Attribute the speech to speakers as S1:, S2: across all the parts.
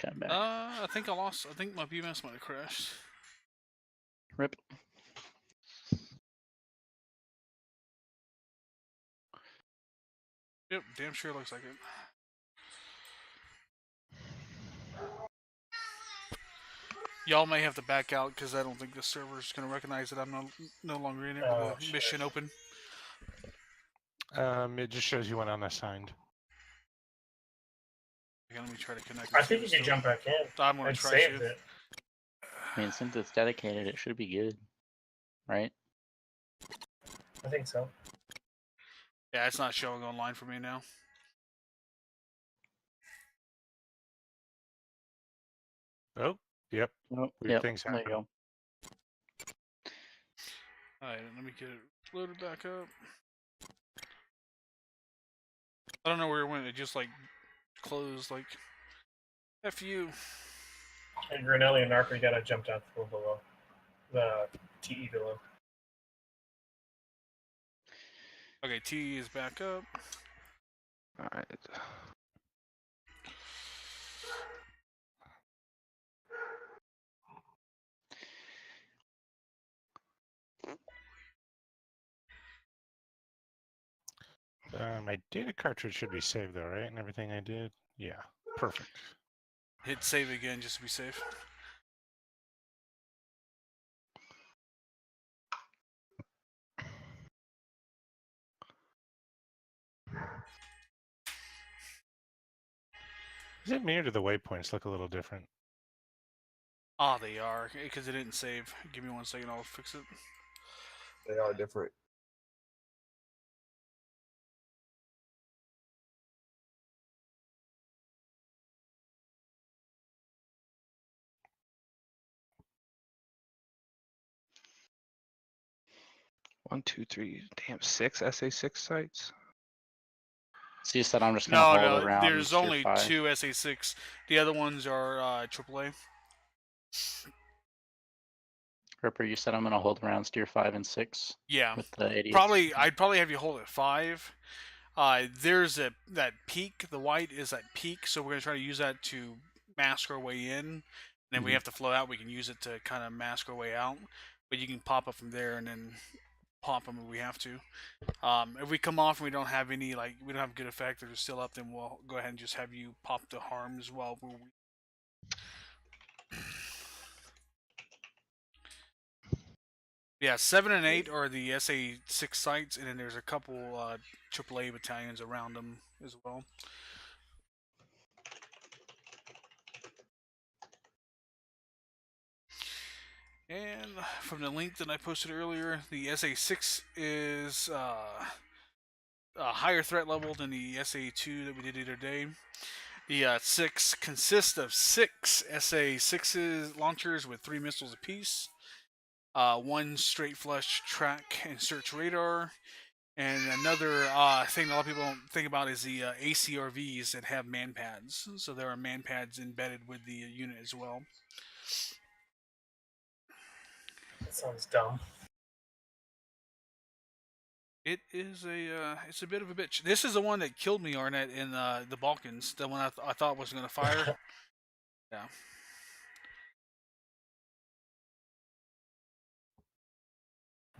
S1: Come back.
S2: I think I lost. I think my BMS might have crashed.
S1: Rip.
S2: Yep, damn sure looks like it. Y'all may have to back out because I don't think the server's going to recognize that I'm no longer in it with the mission open.
S3: It just shows you went unassigned.
S2: Okay, let me try to connect.
S4: I think you can jump back in.
S2: I'm going to try
S4: saved
S2: to.
S4: it.
S1: I mean, since it's dedicated, it should be good, right?
S4: I think so.
S2: Yeah, it's not showing online for me now.
S3: Oh, yep.
S1: Oh,
S3: Weird
S1: yep.
S3: things
S1: There you
S3: happen.
S1: go.
S2: Alright, let me get it loaded back up. I don't know where it went. It just like closed. Like, F you.
S4: And Granelli and Narco, you gotta jump down to below. The TE below.
S2: Okay, TE is back up.
S3: Alright. My data cartridge should be saved though, right? And everything I did? Yeah. Perfect.
S2: Hit save again just to be safe.
S3: Is it me or do the waypoints look a little different?
S2: Ah, they are, because it didn't save. Give me 1 second, I'll fix it.
S5: They are different.
S6: One, two, three, damn, 6 SA-6 sites.
S1: So you said I'm just gonna hold around.
S2: There's only
S1: tier 5.
S2: 2 SA-6. The other ones are AAA.
S1: Ripper, you said I'm gonna hold around tier 5 and 6.
S2: Yeah.
S1: With the 80s.
S2: I'd probably have you hold at 5. There's that peak. The white is that peak, so we're gonna try to use that to mask our way in. And then we have to flow out. We can use it to kind of mask our way out. But you can pop up from there and then pop them if we have to. If we come off and we don't have any, like, we don't have good effect, or they're still up, then we'll go ahead and just have you pop the harms while we're. Yeah, 7 and 8 are the SA-6 sites, and then there's a couple AAA battalions around them as well. And from the link that I posted earlier, the SA-6 is a higher threat level than the SA-2 that we did the other day. The 6 consists of 6 SA-6 launchers with 3 missiles apiece, 1 straight flush track and search radar, and another thing that a lot of people don't think about is the ACRVs that have man pads. So there are man pads embedded with the unit as well.
S4: That sounds dumb.
S2: It is it's a bit of a bitch. This is the one that killed me, Arnett, in the Balkans. The one I thought wasn't going to fire. Yeah.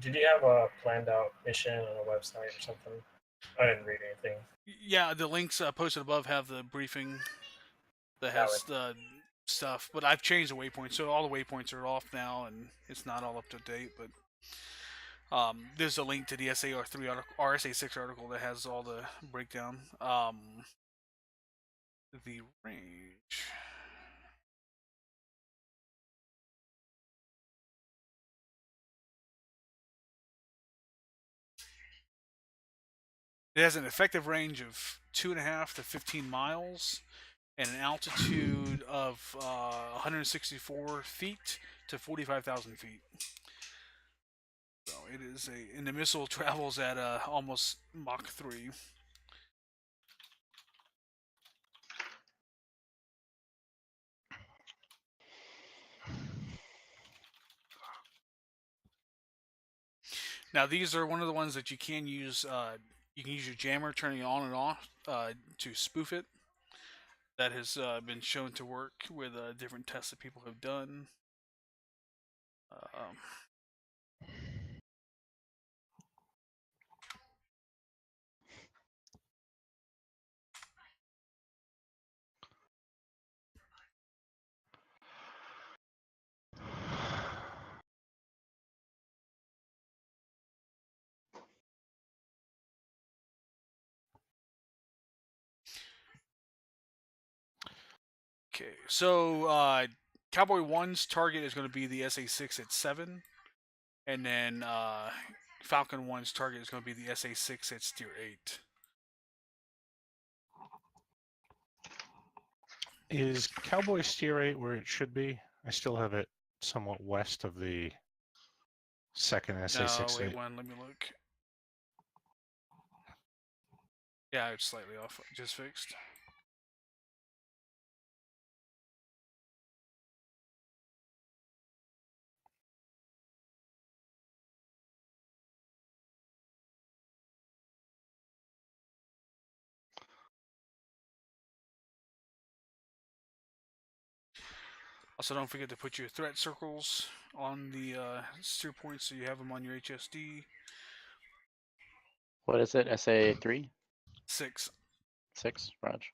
S4: Did you have a planned out mission on a website or something? I didn't read anything.
S2: Yeah, the links posted above have the briefing that has the stuff, but I've changed the waypoints, so all the waypoints are off now, and it's not all up to date. But there's a link to the SA-3 article, or SA-6 article that has all the breakdown. The range. It has an effective range of 2.5 to 15 miles and an altitude of 164 feet to 45,000 feet. So it is and the missile travels at almost Mach 3. Now these are one of the ones that you can use. You can use your jammer, turning it on and off to spoof it. that has been shown to work with different tests that people have done. Okay, so Cowboy 1's target is going to be the SA-6 at 7, and then Falcon 1's target is going to be the SA-6 at Steer 8.
S3: Is Cowboy Steer 8 where it should be? I still have it somewhat west of the second SA-6.
S2: No, wait one, let me look. Yeah, it's slightly off, just fixed. Also, don't forget to put your threat circles on the steer points so you have them on your HSD.
S1: What is it? SA-3?
S2: 6.
S1: 6? Raj.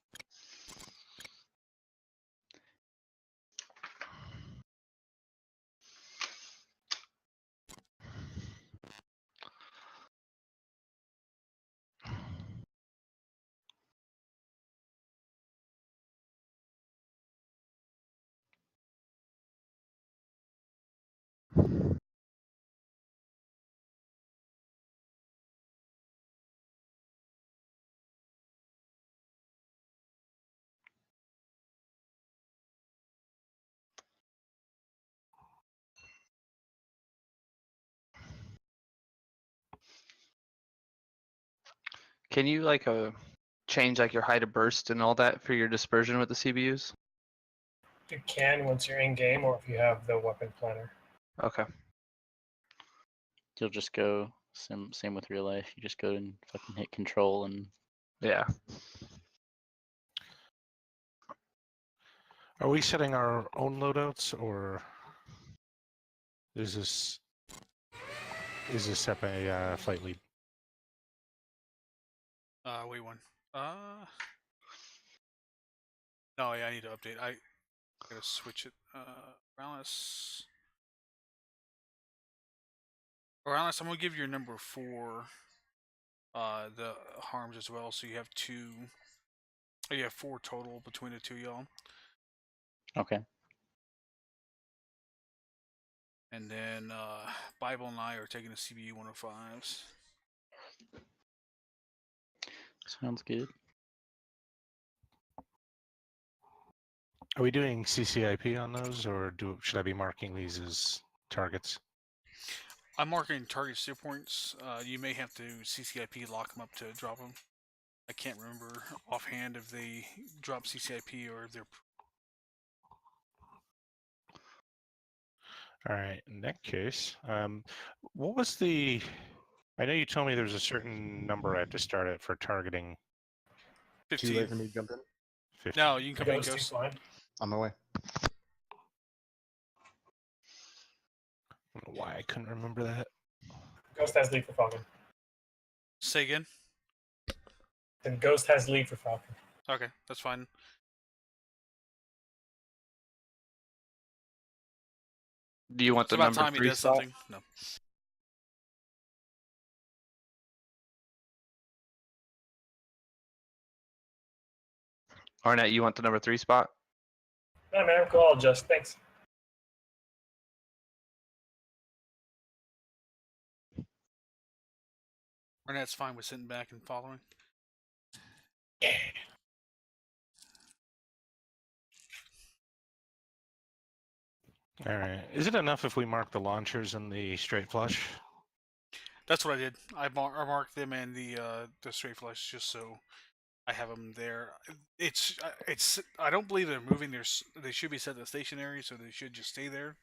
S6: Can you like change like your height of burst and all that for your dispersion with the CBUs?
S4: You can once you're in game, or if you have the weapon planner.
S6: Okay.
S1: You'll just go same with real life. You just go and fucking hit control and
S6: Yeah.
S3: Are we setting our own loadouts, or is this SEPA flight lead?
S2: Wait one. No, yeah, I need to update. I gotta switch it. Morales, I'm gonna give your number 4 the harms as well, so you have 2. Oh, you have 4 total between the 2 y'all.
S1: okay.
S2: And then Bible and I are taking the CBU 105s.
S1: Sounds good.
S3: Are we doing CCIP on those, or should I be marking these as targets?
S2: I'm marking target steer points. You may have to CCIP lock them up to drop them. I can't remember offhand if they drop CCIP or if they're.
S3: All right. In that case, what was the? I know you told me there was a certain number I had to start at for targeting.
S2: 15.
S5: Too late for me to jump in?
S3: 50.
S2: No, you can come in,
S4: Ghost,
S2: Ghost.
S4: fine.
S5: On my way.
S3: I don't know why I couldn't remember that.
S4: Ghost has lead for Falcon.
S2: Say again.
S4: Then Ghost has lead for Falcon.
S2: Okay, that's fine.
S6: Do you want
S2: It's
S6: the
S2: about
S6: number
S2: time he
S6: 3
S2: does
S6: spot?
S2: something. No.
S6: Arnett, you want the number 3 spot?
S4: No, man, I'm cool. Just thanks.
S2: Arnett's fine with sitting back and following.
S3: All right. Is it enough if we mark the launchers and the straight flush?
S2: That's what I did. I marked them and the straight flush just so I have them there. It's I don't believe they're moving. They should be set to stationary, so they should just stay there.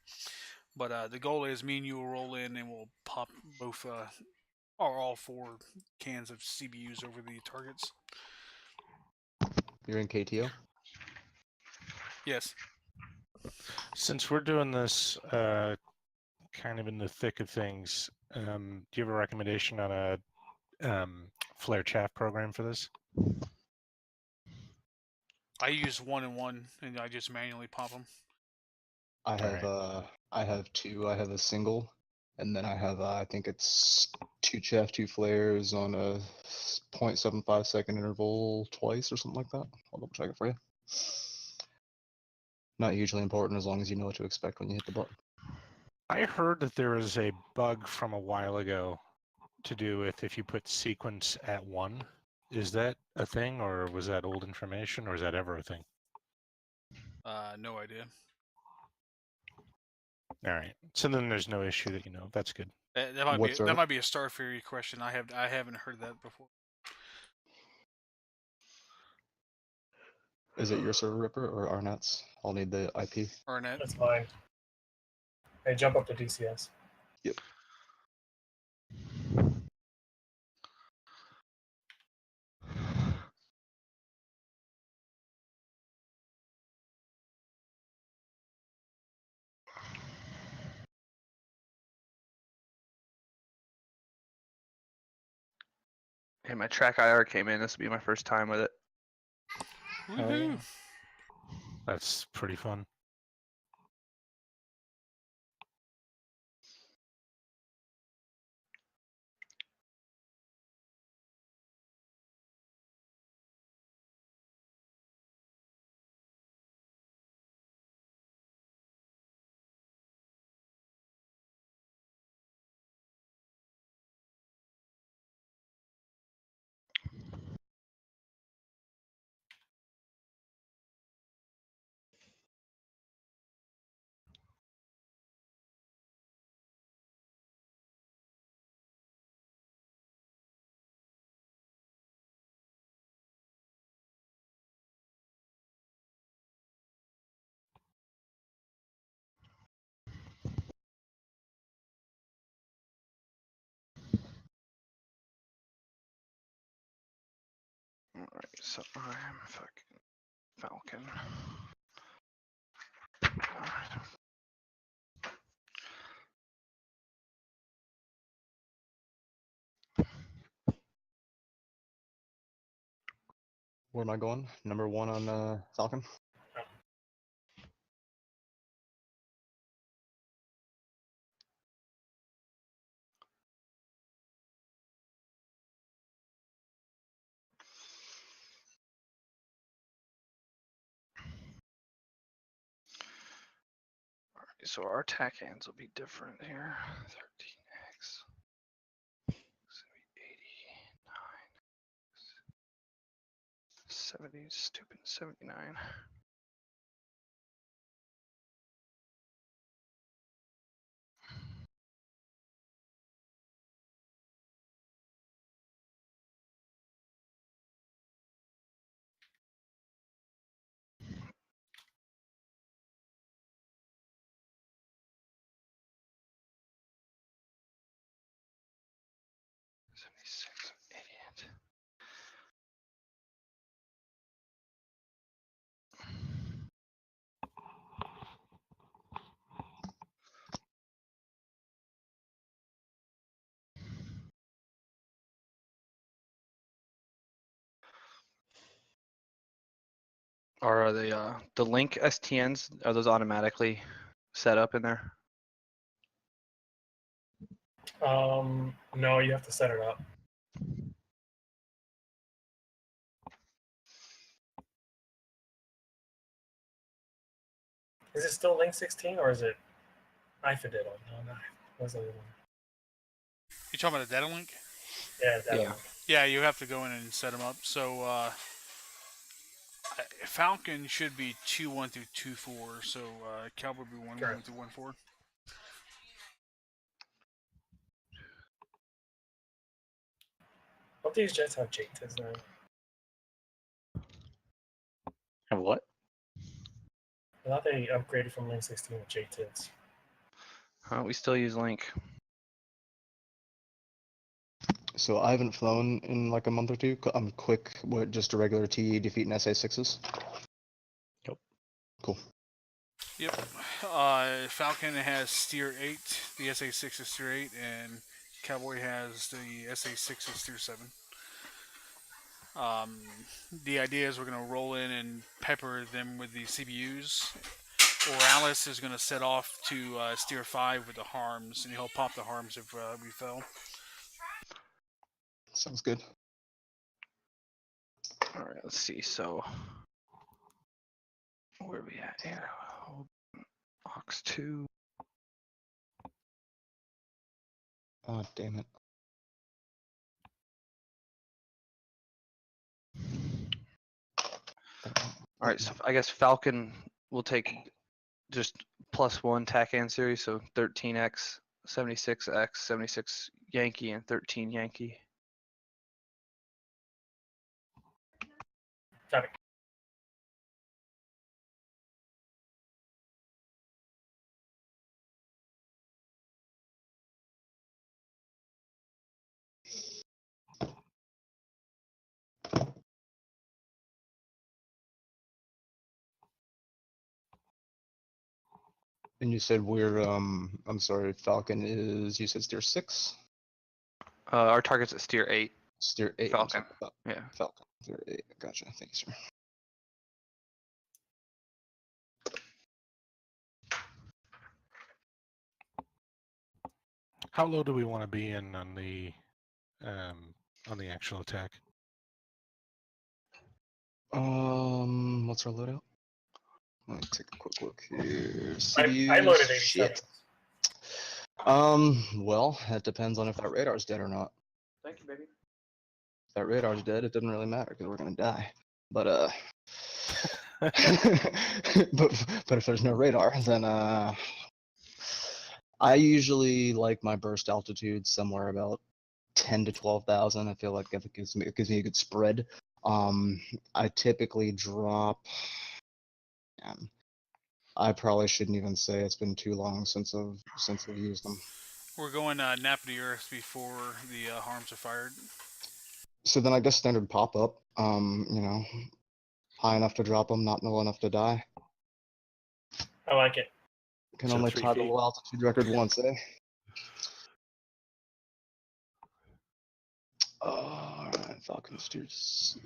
S2: But the goal is me and you will roll in and we'll pop both or all 4 cans of CBUs over the targets.
S5: You're in KTO?
S2: Yes.
S3: Since we're doing this kind of in the thick of things, do you have a recommendation on a flare chaff program for this?
S2: I use 1-in-1, and I just manually pop them.
S7: I have
S3: Alright.
S7: I have two. I have a single, and then I have I think it's 2 chaff, 2 flares on a 0.75 second interval twice or something like that. I'll double check it for you. Not hugely important as long as you know what to expect when you hit the button.
S3: I heard that there was a bug from a while ago to do with if you put sequence at 1. Is that a thing, or was that old information, or is that ever a thing?
S2: No idea.
S3: All right. So then there's no issue that you know. That's good.
S7: What's
S2: That
S7: our-
S2: might be a Star Fury question. I haven't heard that before.
S7: Is it your server, Ripper, or Arnett's? I'll need the IP.
S2: Arnett.
S4: That's fine. Hey, jump up to DCS.
S7: Yep.
S6: Hey, my track IR came in. This will be my first time with it.
S2: Woohoo!
S3: That's pretty fun.
S6: Alright, so I'm fucking Falcon. Alright.
S7: Where am I going? Number 1 on Falcon.
S6: So our attack hands will be different here. 13x. It's gonna be 89. 70, stupid 79. Idiot. Are the link STNs, are those automatically set up in there?
S4: No, you have to set it up. Is it still Link 16 or is it Ifidel? No, what's the other one?
S2: You talking about a data link?
S4: Yeah, that
S6: Yeah.
S4: one.
S2: Yeah, you have to go in and set them up. So Falcon should be 2-1 through 2-4. So Cowboy would be 1-1
S4: Correct.
S2: through 1-4.
S4: Both these jets have J-Tids now.
S1: And what?
S4: I thought they upgraded from Link 16 to J-Tids.
S6: We still use link.
S7: So I haven't flown in like a month or two. I'm quick with just a regular TE defeating SA-6s.
S1: Yep.
S7: Cool.
S2: Yep. Falcon has Steer 8. The SA-6 is Steer 8, and Cowboy has the SA-6 is Steer 7. The idea is we're going to roll in and pepper them with the CBUs. Oralis is going to set off to Steer 5 with the harms, and he'll pop the harms if we fail.
S7: Sounds good.
S6: All right, let's see. So, where are we at here? Ox 2.
S7: Oh, damn it.
S6: All right, so I guess Falcon will take just +1 TACAN series, so 13X, 76X, 76 Yankee, and 13 Yankee.
S4: Got it.
S7: And you said we're, I'm sorry, Falcon is, you said Steer 6?
S6: Our target's at Steer 8.
S7: Steer 8.
S6: Falcon.
S7: Yeah.
S6: Yeah.
S7: Falcon. Steer 8. Gotcha. Thank you, sir.
S3: How low do we want to be in on the actual attack?
S7: What's our loadout? Let me take a quick look here.
S4: I loaded
S7: CBUs,
S4: 87.
S7: shit. Well, it depends on if that radar's dead or not.
S6: Thank you, baby.
S7: If that radar's dead, it doesn't really matter because we're gonna die. But but if there's no radar, then I usually like my burst altitude somewhere about 10 to 12,000. I feel like it gives me a good spread. I typically drop. I probably shouldn't even say it's been too long since I've used them.
S2: We're going nap the earth before the harms are fired.
S7: So then I guess standard pop up. You know, high enough to drop them, not low enough to die.
S4: I like it.
S7: Can
S3: So
S7: only
S3: 3
S7: tie the
S3: feet.
S7: low altitude record once, eh? Alright, Falcon Steer 6.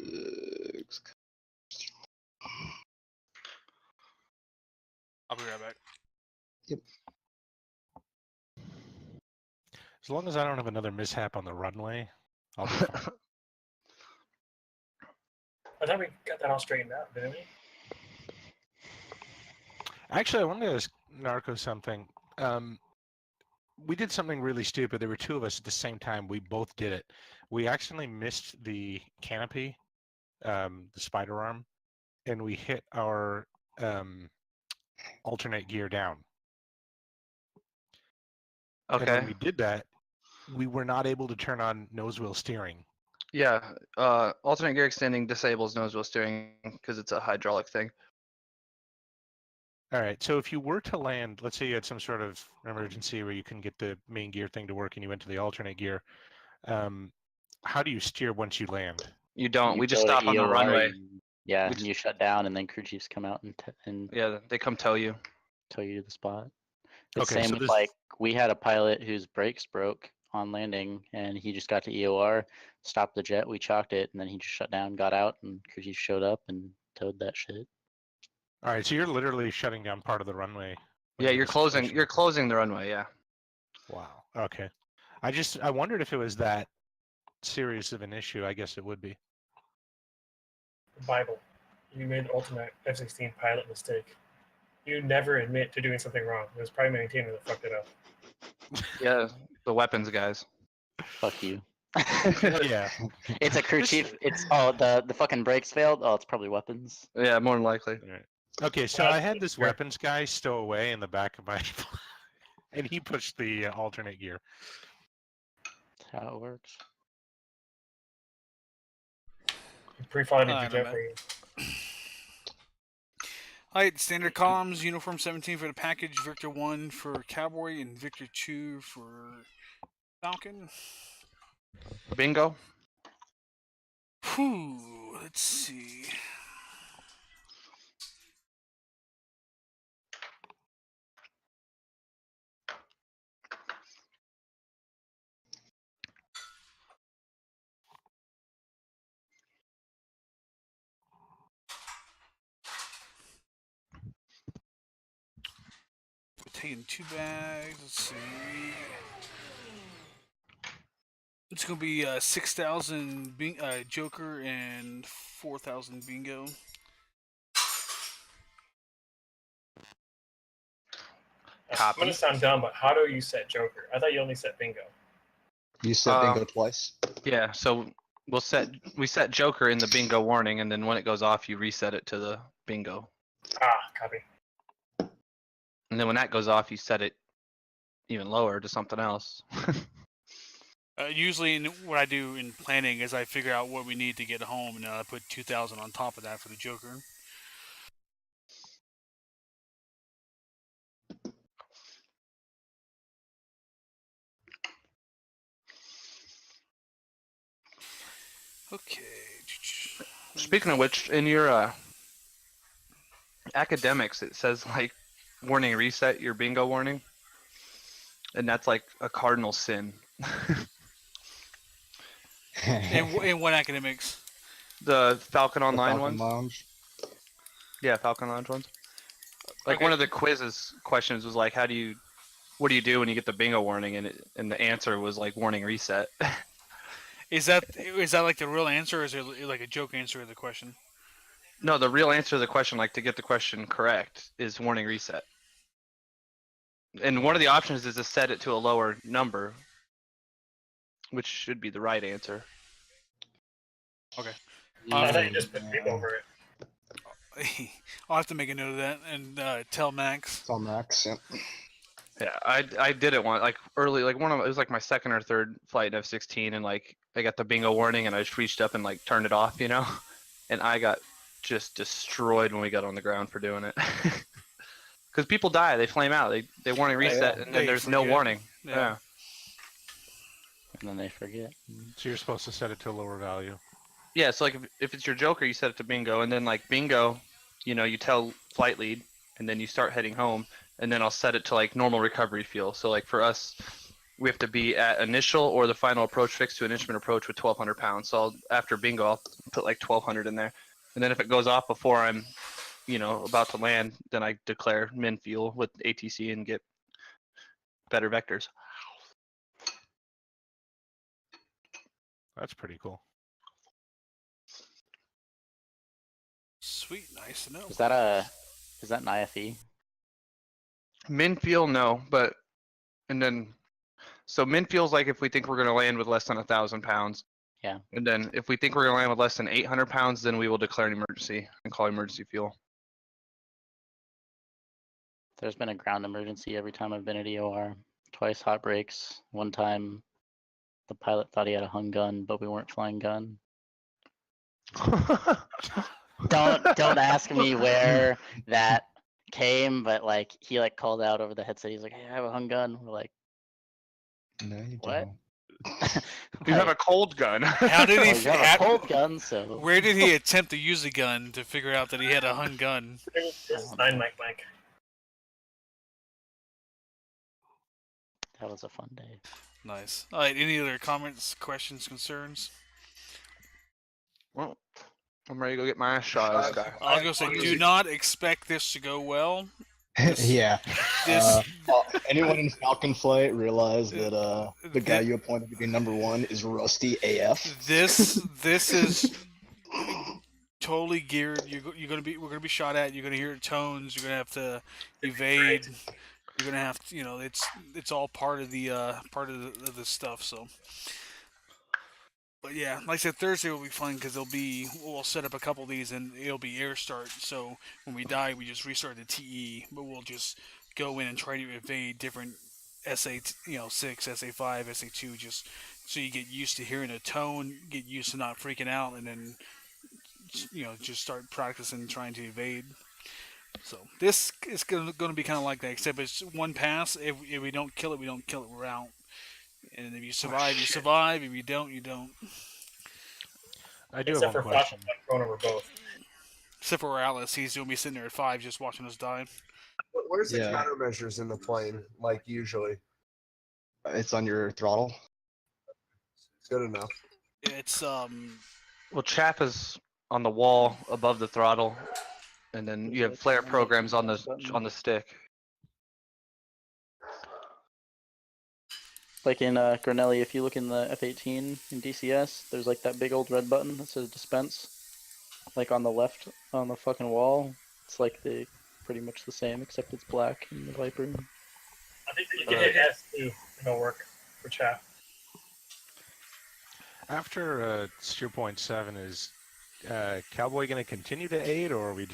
S2: I'll be right back.
S3: As long as I don't have another mishap on the runway, I'll be fine.
S4: I thought we got that all straightened out, didn't we?
S3: Actually, I wanted to ask Narco something. We did something really stupid. There were two of us at the same time. We both did it. We accidentally missed the canopy, the spider arm, and we hit our alternate gear down. And
S6: Okay.
S3: when we did that, we were not able to turn on nose wheel steering.
S6: Yeah. Alternate gear extending disables nose wheel steering because it's a hydraulic thing.
S3: All right. So if you were to land, let's say you had some sort of emergency where you couldn't get the main gear thing to work and you went to the alternate gear, how do you steer once you land?
S6: You don't.
S1: You
S6: We just
S1: go to
S6: stop on the
S1: EOR,
S6: runway.
S1: Yeah,
S6: We
S1: and
S6: just-
S1: you shut down, and then crew chiefs come out and
S6: Yeah, they come tell you.
S1: tell you the spot. It's
S3: Okay,
S1: same
S3: so
S1: with
S3: this-
S1: like we had a pilot whose brakes broke on landing, and he just got to EOR, stopped the jet, we chalked it, and then he just shut down, got out, and crew chiefs showed up and towed that shit.
S3: All right. So you're literally shutting down part of the runway. when
S6: Yeah,
S3: in
S6: you're
S3: a
S6: closing.
S3: situation
S6: You're
S3: like this.
S6: closing the runway. Yeah.
S3: Wow. Okay. I wondered if it was that serious of an issue. I guess it would be.
S4: Bible. You made the ultimate F-16 pilot mistake. You never admit to doing something wrong. It was probably maintainer that fucked it up.
S6: Yeah. The weapons guys.
S1: Fuck you.
S3: Yeah.
S1: It's a crew chief. It's the fucking brakes failed. Oh, it's probably weapons.
S6: Yeah, more than likely.
S3: All right. Okay. So I had this weapons guy stow away in the back of my, and he pushed the alternate gear.
S1: That's how it works.
S4: You pre-flighted
S2: I
S4: your
S2: don't
S4: jet
S2: know.
S4: for you.
S2: Alright, standard comms, uniform 17 for the package, Victor 1 for Cowboy, and Victor 2 for Falcon.
S6: Bingo.
S2: Whew, let's see. taking 2 bags. Let's see. It's gonna be 6,000 Joker and 4,000 bingo.
S4: I'm gonna sound dumb, but how do you set Joker? I thought you only set bingo.
S7: You said bingo twice.
S6: Yeah, so we set Joker in the bingo warning, and then when it goes off, you reset it to the bingo.
S4: Copy.
S6: And then when that goes off, you set it even lower to something else.
S2: Usually, what I do in planning is I figure out what we need to get home, and then I put 2,000 on top of that for the Joker. Okay.
S6: Speaking of which, in your academics, it says like warning reset your bingo warning, and that's like a cardinal sin.
S2: In what academics?
S6: The Falcon Online
S7: Falcon
S6: ones.
S7: Lounge.
S6: Yeah, Falcon Lounge ones. Like
S2: Okay.
S6: one of the quizzes questions was like, what do you do when you get the bingo warning? And the answer was like warning reset.
S2: Is that like the real answer, or is it like a joke answer to the question?
S6: No, the real answer to the question, like to get the question correct, is warning reset. And one of the options is to set it to a lower number, which should be the right answer.
S2: Okay.
S4: I thought you just put people over it.
S2: I'll have to make a note of that and tell Max.
S7: Tell Max. Yep.
S6: Yeah, I did it one like early, like it was like my second or third flight in F-16, and like I got the bingo warning, and I just reached up and like turned it off, you know, and I got just destroyed when we got on the ground for doing it. Because people die, they flame out, they warning reset, and then there's no warning. Yeah.
S1: And then they forget.
S3: So you're supposed to set it to a lower value.
S6: Yeah, so like if it's your Joker, you set it to bingo, and then like bingo, you know, you tell flight lead, and then you start heading home, and then I'll set it to like normal recovery fuel. So like for us, we have to be at initial or the final approach fixed to an instrument approach with 1,200 pounds. So after bingo, I'll put like 1,200 in there, and then if it goes off before I'm, you know, about to land, then I declare min fuel with ATC and get better vectors.
S3: That's pretty cool.
S2: Sweet, nice to know.
S1: Is that an IFE?
S6: Min fuel, no, but and then so min fuel's like if we think we're going to land with less than 1,000 pounds.
S1: Yeah.
S6: And then if we think we're going to land with less than 800 pounds, then we will declare an emergency and call emergency fuel.
S1: There's been a ground emergency every time I've been at EOR. Twice hot breaks. One time the pilot thought he had a hung gun, but we weren't flying gun. Don't ask me where that came, but like he like called out over the headset. He's like, "Hey, I have a hung gun." We're like,
S7: No, you
S1: "What?"
S7: don't.
S6: You have a cold gun.
S2: How did he?
S1: Well, you have a cold gun, so
S2: Where did he attempt to use a gun to figure out that he had a hung gun?
S4: This is 9 Mike.
S1: that was a fun day.
S2: Nice. All right. Any other comments, questions, concerns?
S6: Well, I'm ready to go get my ass shot at this guy.
S2: I was gonna say, do not expect this to go well.
S7: Yeah.
S2: This
S7: Anyone in Falcon flight realize that the guy you appointed to be #1 is rusty AF?
S2: this is totally geared. We're gonna be shot at. You're gonna hear tones. You're gonna have to evade. You're gonna have to, you know, it's all part of the stuff. So, but yeah, like I said, Thursday will be fun because we'll set up a couple of these and it'll be air start. So when we die, we just restart the TE, but we'll just go in and try to evade different SA6, SA5, SA2, just so you get used to hearing a tone, get used to not freaking out, and then just start practicing trying to evade. So this is going to be kind of like that, except it's one pass. If we don't kill it, we don't kill it. We're out. And if you survive, you survive. If you don't, you don't.
S3: I do
S4: Except
S3: have
S4: for
S3: one question.
S4: Falcon going over both.
S2: Except for Atlas, he's going to be sitting there at 5 just watching us die.
S5: Where's the
S7: Yeah.
S5: countermeasures in the plane? Like usually,
S7: It's on your throttle.
S5: it's good enough.
S2: It's
S6: Well, chaff is on the wall above the throttle, and then you have flare programs on the stick.
S1: Like in Granelli, if you look in the F-18 in DCS, there's like that big old red button that says dispense, like on the left on the fucking wall. It's like pretty much the same, except it's black in the Viper.
S4: I think you can hit S2 and it'll work for chaff.
S3: After steer point 7, is Cowboy going to continue to 8, or are we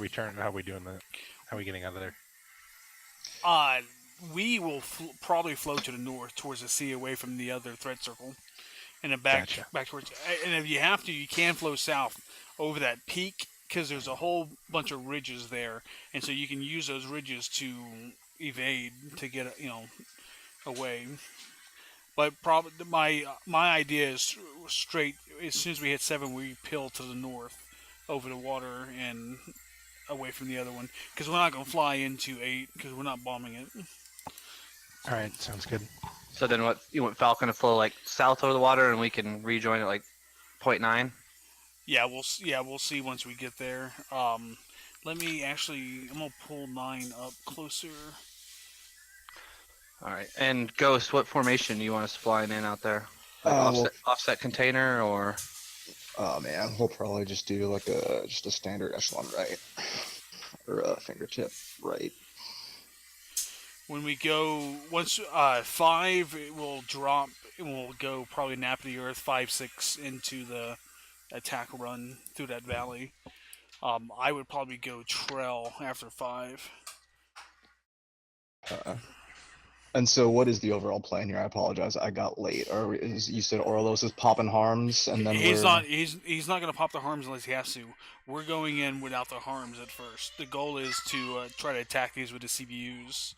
S3: turning? How are we doing that? How are we getting out of there?
S2: We will probably float to the north towards the sea, away from the other threat circle, and then back towards. And if you have to, you can flow south over that peak, because there's a whole bunch of ridges there, and so you can use those ridges to evade to get away. But my idea is straight. As soon as we hit 7, we peel to the north over the water and away from the other one, because we're not going to fly into 8 because we're not bombing it.
S3: All right, sounds good.
S6: So then what, you want Falcon to flow like south over the water and we can rejoin at like 0.9?
S2: Yeah, we'll see once we get there. Let me I'm gonna pull 9 up closer.
S6: All right. And Ghost, what formation do you want us flying in out there? Like offset container, or?
S7: Oh man, we'll probably just do like a standard echelon right, or a fingertip right.
S2: When we go, once 5, it will drop. It will go probably nap of the earth. 5, 6 into the attack run through that valley. I would probably go trail after 5.
S7: And so, what is the overall plan here? I apologize, I got late. You said Orlos is popping harms, and then
S2: he's not going to pop the harms unless he has to. We're going in without the harms at first. The goal is to try to attack these with the CBUs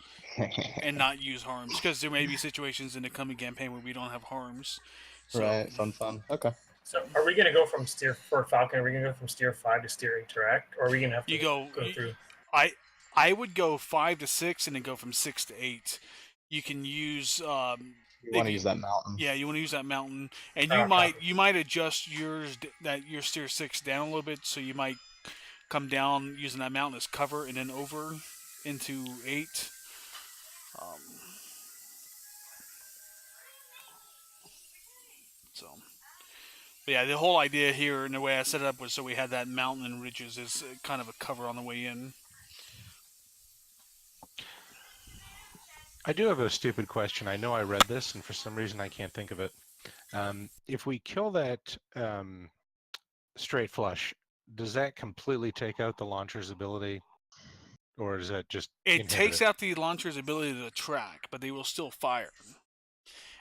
S2: and not use harms, because there may be situations in the coming campaign where we don't have harms. So,
S7: right, fun. Okay.
S4: So are we going to go from steer for Falcon? Are we going to go from steer 5 to steer 8 direct, or are we going to have to go through?
S2: I would go 5 to 6 and then go from 6 to 8. You can use.
S7: You want to use that mountain.
S2: Yeah, you want to use that mountain, and you might adjust your steer 6 down a little bit, so you might come down using that mountain as cover, and then over into 8. But yeah, the whole idea here and the way I set it up was so we had that mountain and ridges as kind of a cover on the way in.
S3: I do have a stupid question. I know I read this, and for some reason I can't think of it. If we kill that straight flush, does that completely take out the launcher's ability, or is that just
S2: It takes out the launcher's ability to track, but they will still fire.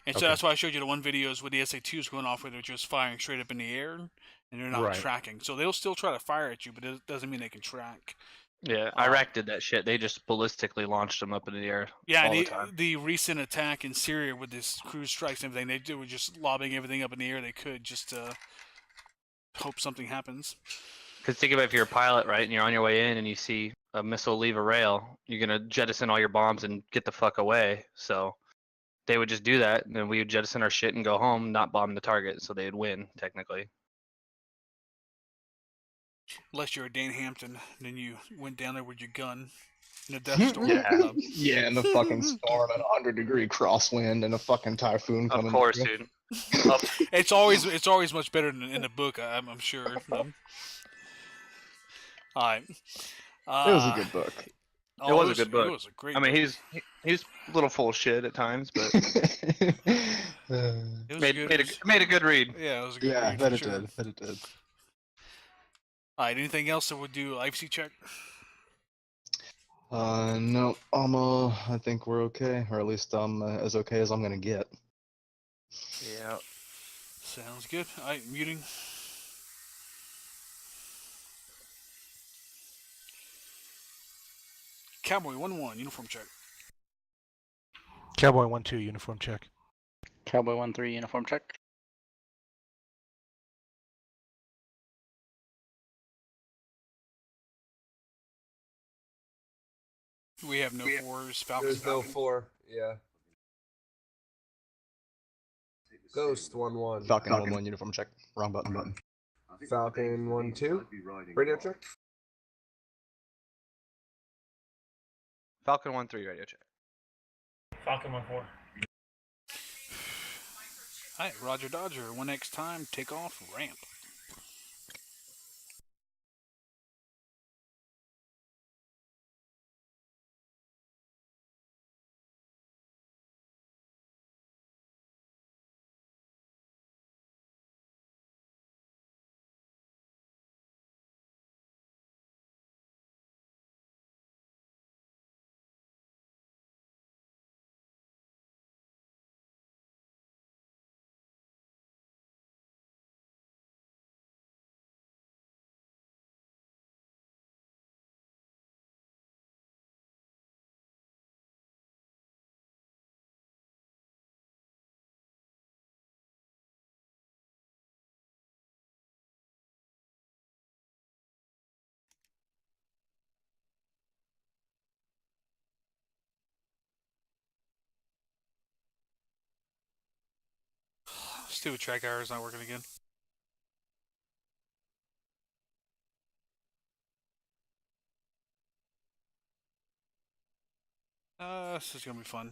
S2: And so that's why I showed you the one videos with the SA-2s going off where they're just firing straight up in the air, and they're not tracking. So they'll still try to fire at you, but it doesn't mean they can track.
S6: Yeah, Iraq did that shit. They just ballistically launched them up in the air.
S2: Yeah,
S6: all the time.
S2: The recent attack in Syria with this cruise strikes and everything, they were just lobbing everything up in the air they could just to hope something happens.
S6: Because think about if you're a pilot, right, and you're on your way in and you see a missile leave a rail, you're going to jettison all your bombs and get the fuck away. So they would just do that, and then we would jettison our shit and go home, not bomb the target, so they'd win, technically.
S2: Unless you're a Dan Hampton, then you went down there with your gun in a Death Storm.
S7: Yeah, in the fucking storm at 100-degree crosswind and a fucking typhoon coming.
S6: Of course, dude.
S2: It's always much better than in the book, I'm sure. All right.
S7: It was a good book.
S6: It was a good book.
S2: It was a great.
S6: I mean, he's a little full of shit at times, but made a good read.
S2: Yeah, it was a good read.
S7: Yeah, that it did.
S2: All right. Anything else that would do IFC check?
S7: No, I think we're okay, or at least as okay as I'm gonna get.
S6: Yeah.
S2: Sounds good. All right, muting. Cowboy 1-1 uniform check.
S3: Cowboy 1-2 uniform check.
S1: Cowboy 1-3 uniform check.
S2: We have no 4s. Falcon.
S5: There's no 4. Yeah. Ghost 1-1.
S7: Falcon 1-1 uniform check. Wrong button.
S5: Falcon 1-2. Radio check.
S6: Falcon 1-3 radio check.
S4: Falcon 1-4.
S2: Alright, Roger Dodger. 1X time, take off, ramp. Stupid track error is not working again. This is gonna be fun.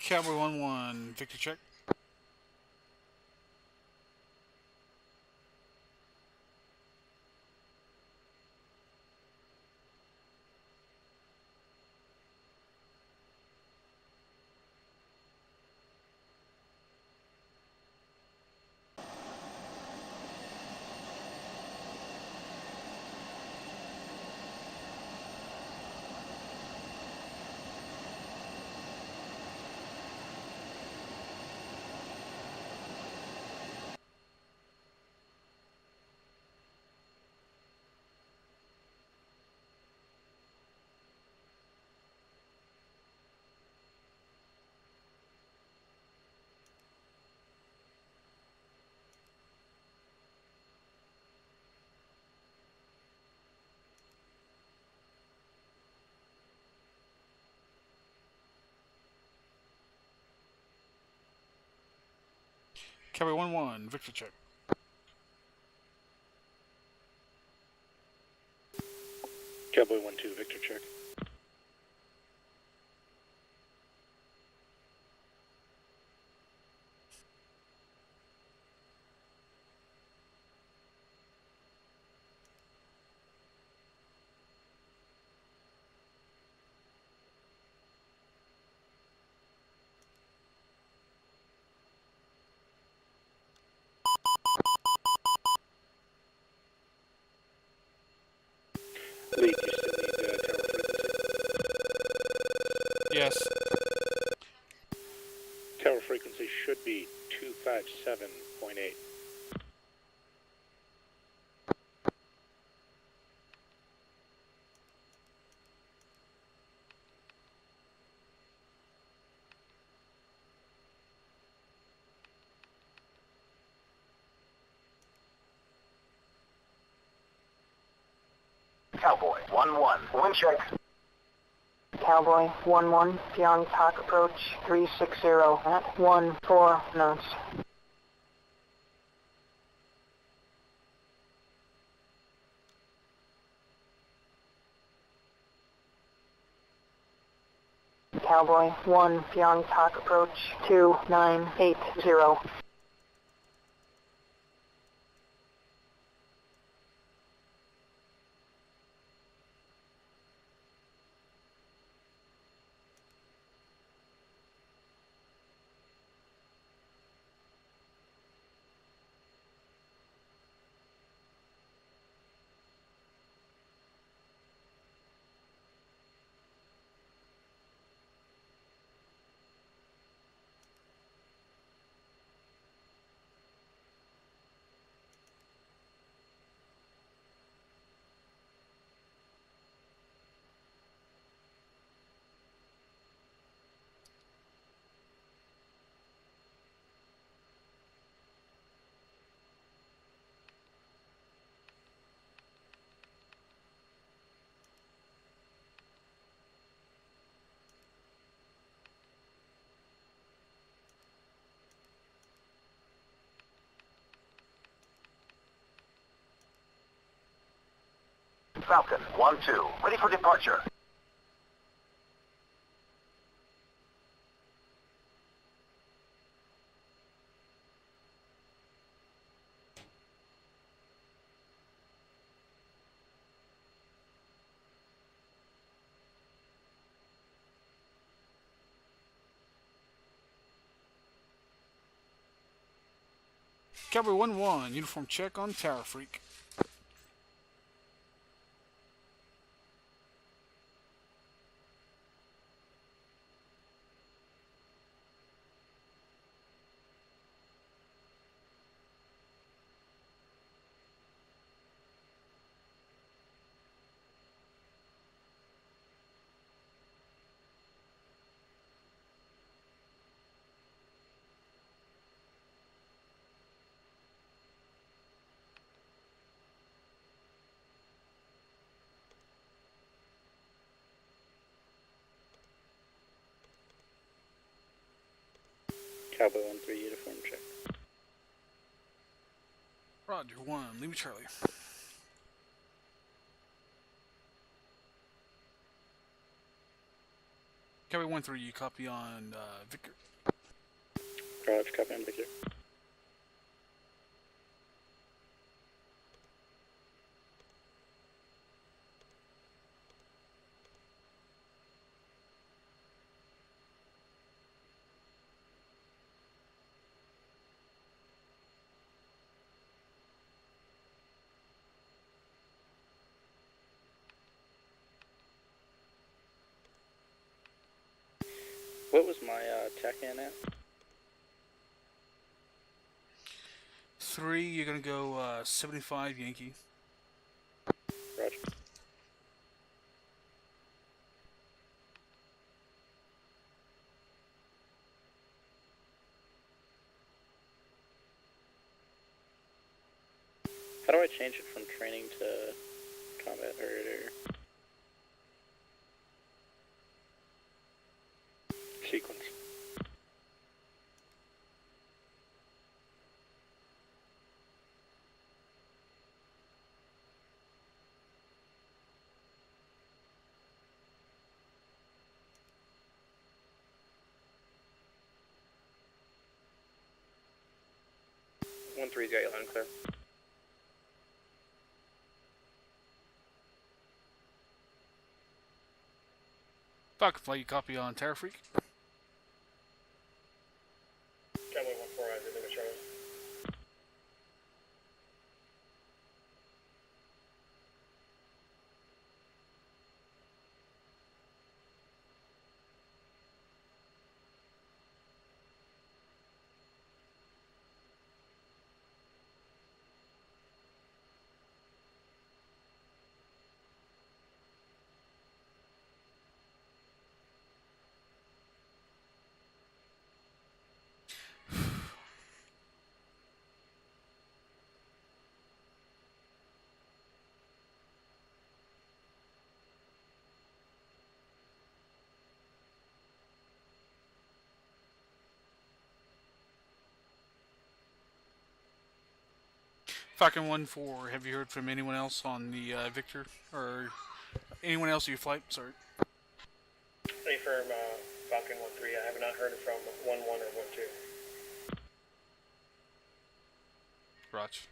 S2: Cowboy 1-1, Victor check. Cavalry 1-1, Victor check.
S8: Cowboy 1-2, Victor check. Lead, you still need tower frequency?
S2: Yes.
S8: Tower frequency should be 257.8.
S9: Cowboy 1-1, wind check.
S10: Cowboy 1-1, Pyong Talk approach 360 at 14 knots. Cowboy 1, Pyong Talk approach 2980.
S9: Falcon 1-2, ready for departure.
S2: Cavalry 1-1, uniform check on Tower Freak.
S8: Cowboy 1-3, uniform check.
S2: Roger, 1, leave me Charlie. Cavalry 1-3, you copy on Victor.
S8: Roger, copy on Victor. What was my TACAN at?
S2: 3, you're gonna go 75 Yankee.
S8: Roger. How do I change it from training to combat or sequence? 1-3's got you loud and clear.
S2: Falcon Flight, you copy on Terra Freak?
S4: Cowboy 1-4, I did Lima Charlie.
S2: Falcon 1-4, have you heard from anyone else on the Victor? Or anyone else you flight? Sorry.
S4: Any firm Falcon 1-3, I have not heard from 1-1 or 1-2.
S2: Roch.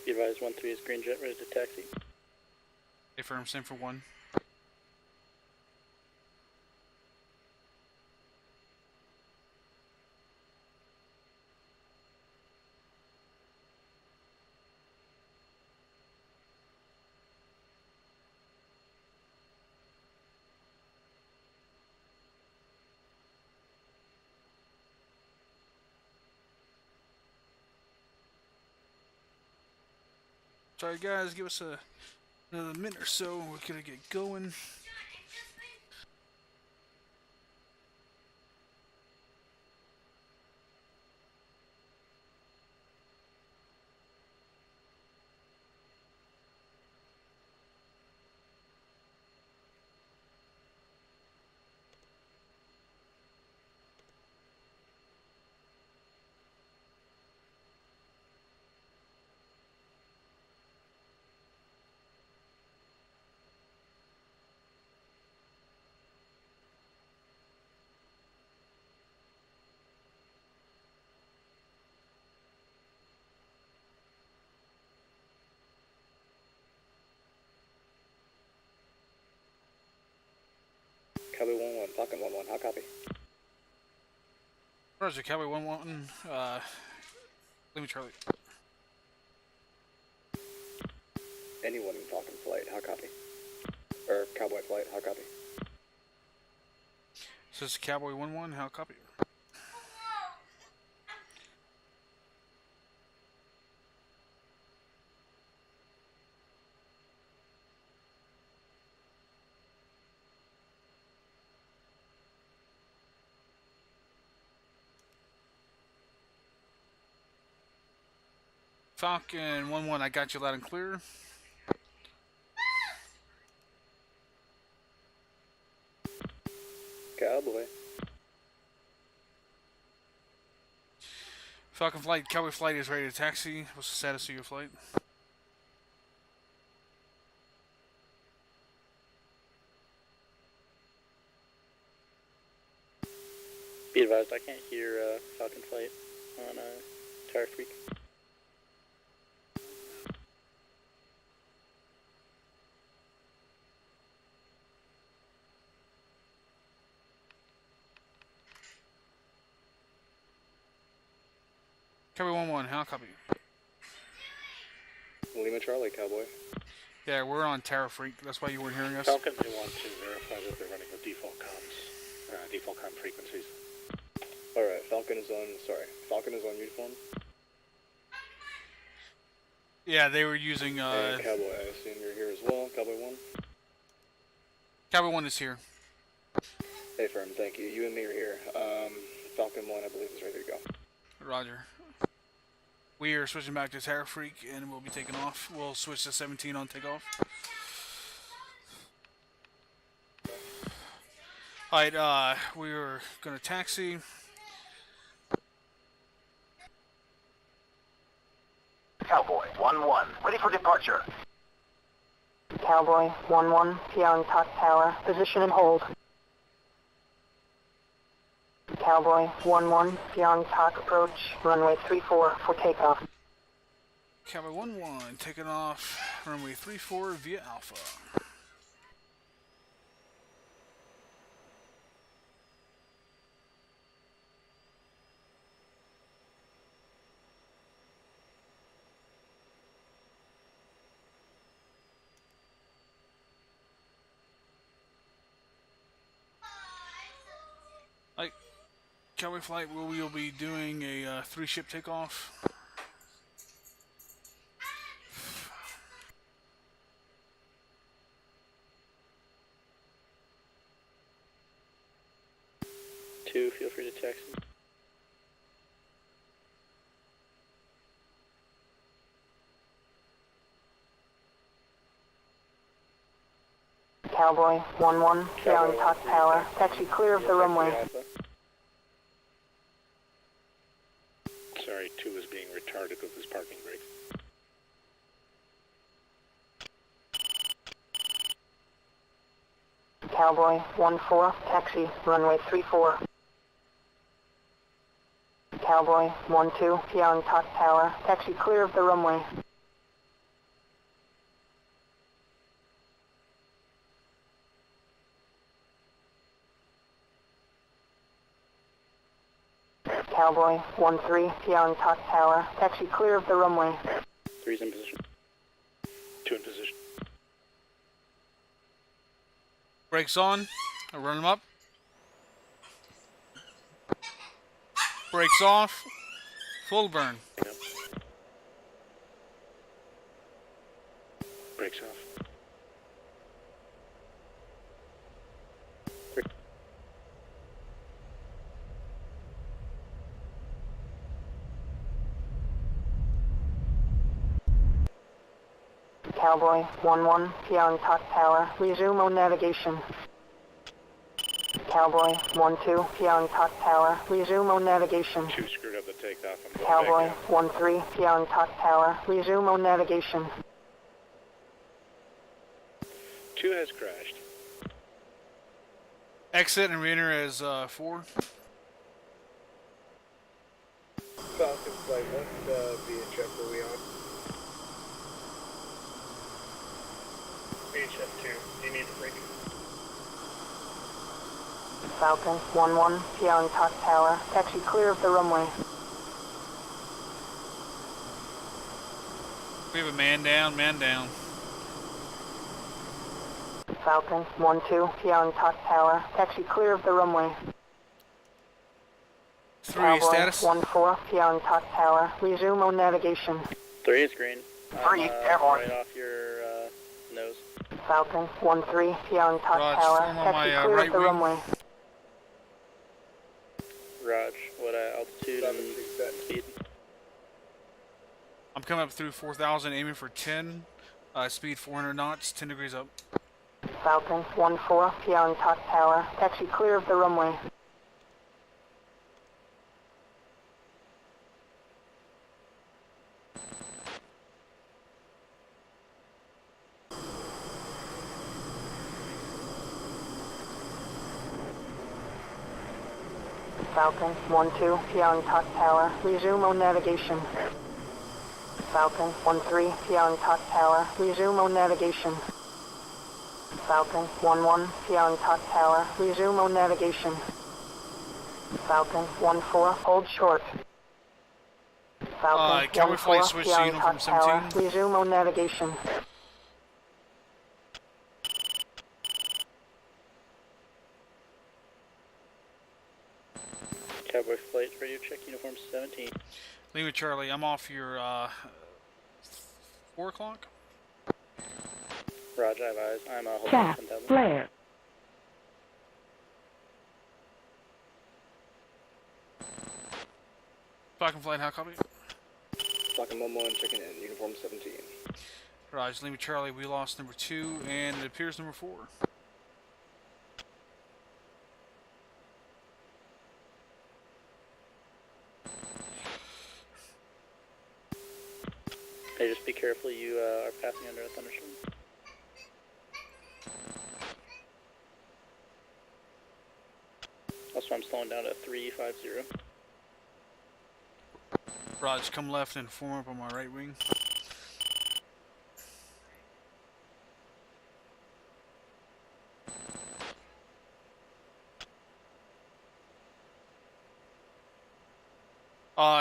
S8: Be advised, 1-3 is green jet ready to taxi.
S2: Affirm, same for 1. Sorry guys, give us another minute or so, we're gonna get going.
S8: Cowboy 1-1, Falcon 1-1, how copy?
S2: Roger, Cowboy 1-1, Lima Charlie.
S8: Anyone in Falcon Flight, how copy? Or Cowboy Flight, how copy?
S2: So this is Cowboy 1-1, how copy? Falcon 1-1, I got you loud and clear.
S8: Cowboy.
S2: Falcon Flight, Cowboy Flight is ready to taxi. What's the status of your flight?
S8: Be advised, I can't hear Falcon Flight on Tower Freak.
S2: Cowboy 1-1, how copy?
S8: Lima Charlie, Cowboy.
S2: Yeah, we're on Terra Freak. That's why you weren't hearing us.
S11: Falcon, they want to verify that they're running with default comms, default comm frequencies.
S8: Alright, Falcon is on uniform.
S2: Yeah, they were using,
S8: And Cowboy, I assume you're here as well, Cowboy 1?
S2: Cowboy 1 is here.
S8: Hey, firm, thank you. You and me are here. Falcon 1, I believe, is ready to go.
S2: Roger. We are switching back to Terra Freak, and we'll be taking off. We'll switch to 17 on takeoff. Alright, we're gonna taxi.
S9: Cowboy 1-1, ready for departure.
S10: Cowboy 1-1, Pyong Talk Tower, position and hold. Cowboy 1-1, Pyongyang approach, runway 34 for takeoff.
S2: Cowboy 1-1, taking off runway 34 via Alpha. Cowboy flight, we will be doing a 3-ship takeoff.
S8: Two, feel free to text me.
S10: Cowboy 1-1, Pyongyang Tower, taxi clear of the runway.
S11: Sorry, 2 is being retarded with his parking brake.
S10: Cowboy 1-4, taxi, runway 34. Cowboy 1-2, Pyongyang Tower, taxi clear of the runway. Cowboy 1-3, Pyongyang Tower, taxi clear of the runway.
S8: 3's in position.
S11: 2 in position.
S2: Brakes on. I'll run them up. Brakes off. Full burn.
S11: Brakes off.
S10: Cowboy 1-1, Pyongyang Tower, resume on navigation. Cowboy 1-2, Pyongyang Tower, resume on navigation.
S11: 2 screwed up the takeoff. I'm going
S10: Cowboy
S11: back down.
S10: 1-3, Pyongyang Tower, resume on navigation.
S11: 2 has crashed.
S2: Exit and re-enter as 4.
S5: Falcon flight 1, VHF, were we on?
S4: VHF 2, do you need the brake?
S10: Falcon 1-1, Pyongyang Tower, taxi clear of the runway.
S2: We have a man down, man down.
S10: Falcon 1-2, Pyongyang Tower, taxi clear of the runway.
S2: 3
S10: Cowboy
S2: status.
S10: 1-4, Pyongyang Tower, resume on navigation.
S8: 3 is green.
S9: 3, airborne.
S8: Right off your nose.
S10: Falcon 1-3, Pyongyang
S2: Raj,
S10: Tower,
S2: form on
S10: taxi
S2: my,
S10: clear
S2: right
S10: of the
S2: wing.
S10: runway.
S8: Raj, what altitude and speed?
S2: I'm coming up through 4,000, aiming for 10. Speed 400 knots, 10 degrees up.
S10: Falcon 1-4, Pyongyang Tower, taxi clear of the runway. Falcon 1-2, Pyongyang Tower, resume on navigation. Falcon 1-3, Pyongyang Tower, resume on navigation. Falcon 1-1, Pyongyang Tower, resume on navigation. Falcon 1-4, hold short. Falcon
S2: Cowboy flight
S10: 1-4,
S2: switch to uniform
S10: Pyongyang Tower,
S2: 17.
S10: resume on navigation.
S8: Cowboy flight radio check uniform 17.
S2: Lima Charlie, I'm off your 4 o'clock.
S8: Roger, I have eyes. I'm holding
S10: Cap,
S8: 10,000.
S10: flare.
S2: Falcon flight, how copy?
S8: Falcon 1-1, checking in. Uniform 17.
S2: Raj, Lima Charlie, we lost number 2, and it appears number 4.
S8: Hey, just be careful, you are passing under a thunderstorm.
S12: Also, I'm slowing down to 350.
S2: Raj, come left and form up on my right wing.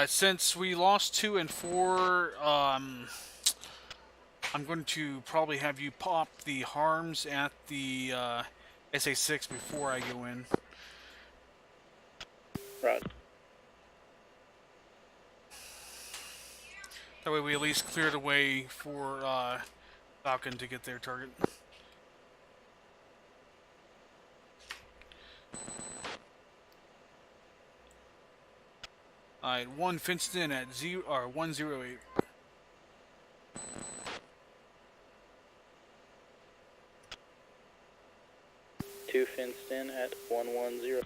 S2: Since we lost 2 and 4, I'm going to probably have you pop the harms at the SA-6 before I go in.
S12: Rod.
S2: That way we at least clear the way for Falcon to get their target. Alright, 1 fenced in at 108.
S12: Two fenced in at 110.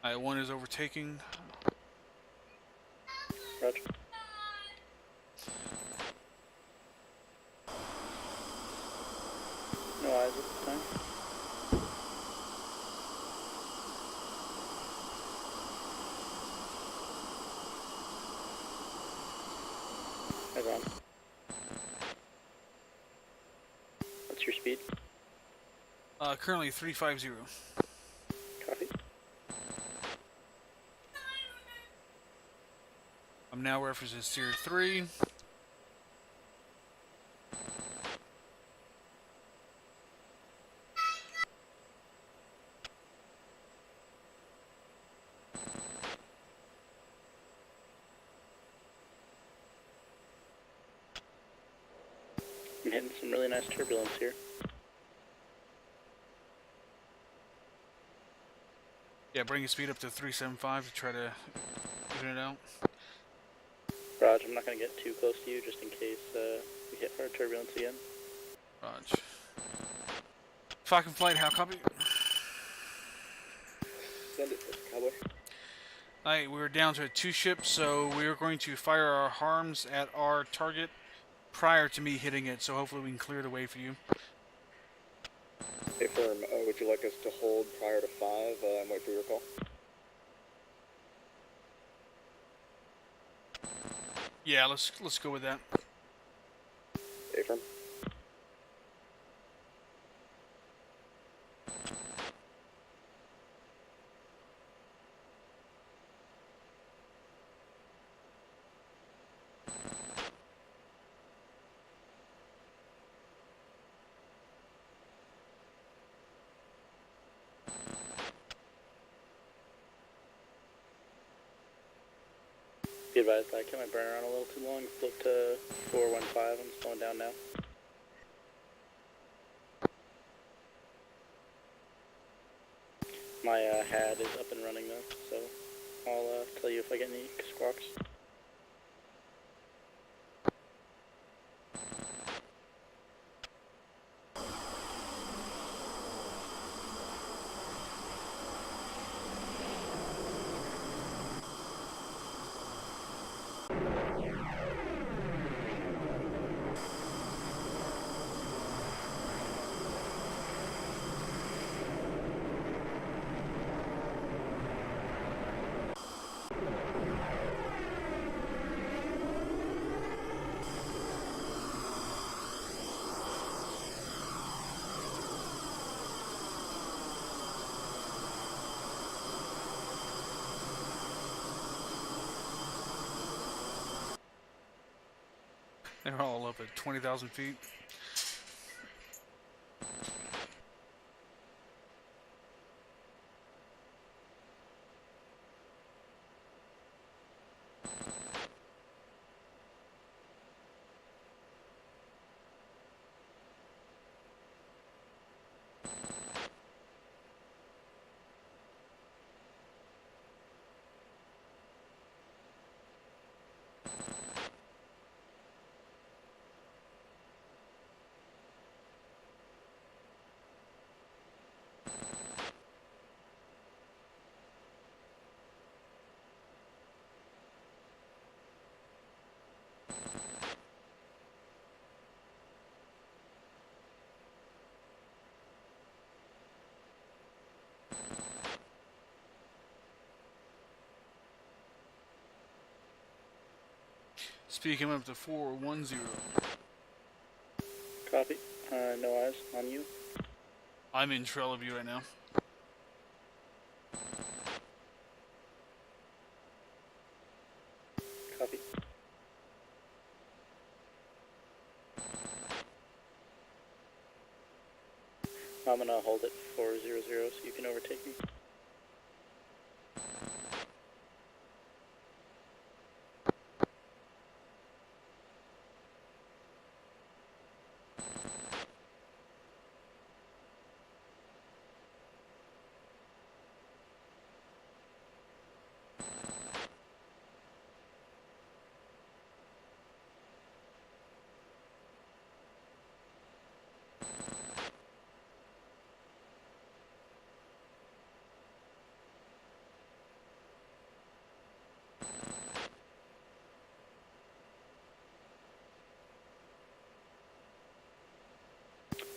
S2: Alright, 1 is overtaking.
S12: Roger. No eyes at this time. Eyes on. What's your speed?
S2: Currently 350.
S12: Copy.
S2: I'm now referencing Tier 3.
S12: I'm hitting some really nice turbulence here.
S2: Yeah, bring your speed up to 375 to try to even it out.
S12: Raj, I'm not going to get too close to you just in case we hit hard turbulence again.
S2: Raj. Falcon flight, how copy?
S8: Send it, Cowboy.
S2: Alright, we're down to 2 ships, so we're going to fire our harms at our target prior to me hitting it, so hopefully we can clear the way for you.
S8: Hey, firm, would you like us to hold prior to 5 and wait for your call?
S2: Yeah, let's go with that.
S8: Hey, firm.
S12: Be advised, I kept my burner on a little too long. Flipped to 415. I'm slowing down now. My HAD is up and running though, so I'll tell you if I get any squawks.
S2: They're all up at 20,000 feet. Speed coming up to 410.
S12: Copy. No eyes on you.
S2: I'm in trail of you right now.
S12: Copy. I'm gonna hold it 400 so you can overtake me.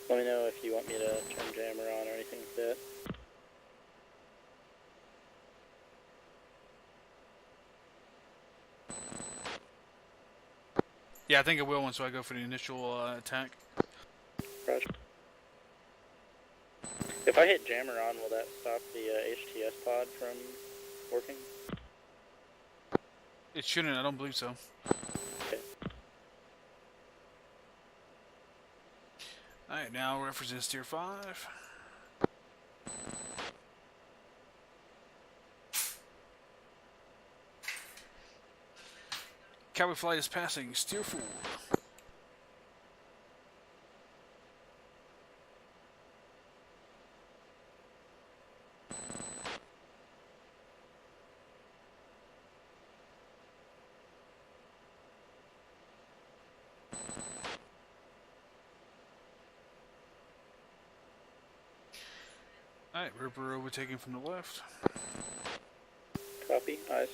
S12: Let me know if you want me to turn jammer on or anything like that.
S2: Yeah, I think it will once I go for the initial attack.
S12: Roger. If I hit jammer on, will that stop the HTS pod from working?
S2: It shouldn't, I don't believe so.
S12: Okay.
S2: Alright, now represents tier 5. Cowboy flight is passing steer 4. Alright, Ripper overtaking from the left.
S12: Copy. Eyes.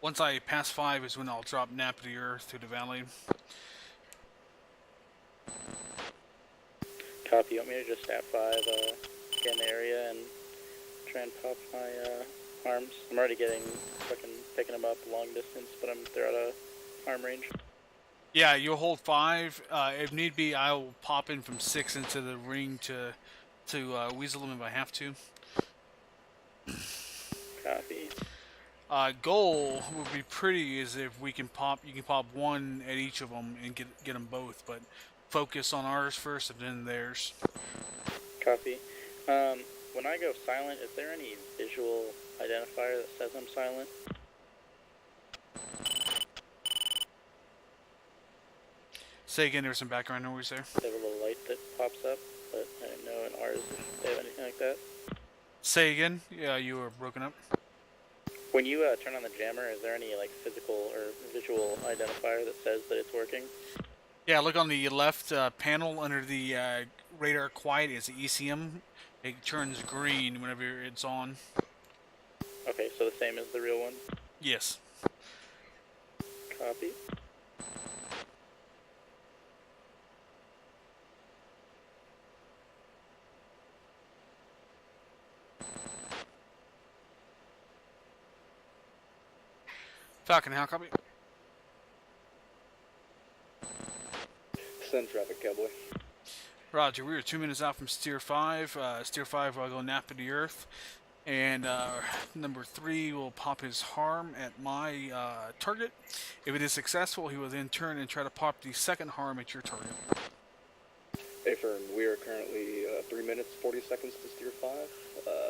S2: Once I pass 5 is when I'll drop nap to the earth through the valley.
S12: Copy. You want me to just at 5 scan the area and try and pop my arms? I'm already getting fucking picking them up long distance, but they're out of arm range.
S2: Yeah, you'll hold 5. If need be, I'll pop in from 6 into the ring to weasel them if I have to.
S12: Copy.
S2: Goal would be pretty is if we can pop. You can pop 1 at each of them and get them both, but focus on ours first and then theirs.
S12: Copy. When I go silent, is there any visual identifier that says I'm silent?
S2: Say again, there's some background noise there.
S12: They have a little light that pops up, but I didn't know in ours if they have anything like that.
S2: Say again. Yeah, you were broken up.
S12: When you turn on the jammer, is there any like physical or visual identifier that says that it's working?
S2: Yeah, look on the left panel under the radar quiet is the ECM. It turns green whenever it's on.
S12: Okay, so the same as the real one?
S2: Yes.
S12: Copy.
S2: Falcon, how copy?
S8: Send traffic, Cowboy.
S2: Roger, we are 2 minutes out from Steer 5. Steer 5 will go nap to the earth. And number 3 will pop his harm at my target. If it is successful, he will then turn and try to pop the second harm at your target.
S8: Affirm, we are currently 3 minutes, 40 seconds to Steer 5,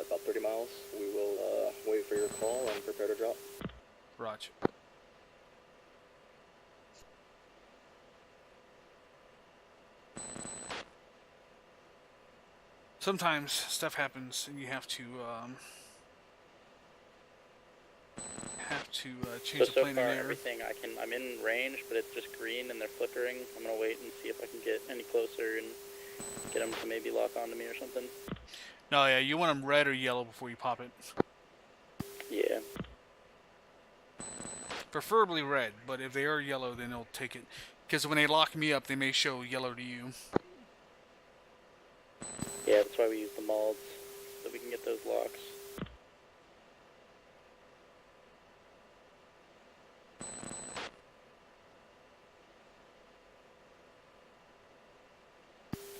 S8: about 30 miles. We will wait for your call and prepare to drop.
S2: Roger. Sometimes stuff happens and you have to change the
S12: so
S2: plane
S12: far
S2: in air.
S12: everything I'm in range, but it's just green and they're flickering. I'm gonna wait and see if I can get any closer and get them to maybe lock onto me or something.
S2: No, yeah, you want them red or yellow before you pop it.
S12: Yeah.
S2: Preferably red, but if they are yellow, then they'll take it. Because when they lock me up, they may show yellow to you.
S12: Yeah, that's why we use the molds, so we can get those locks.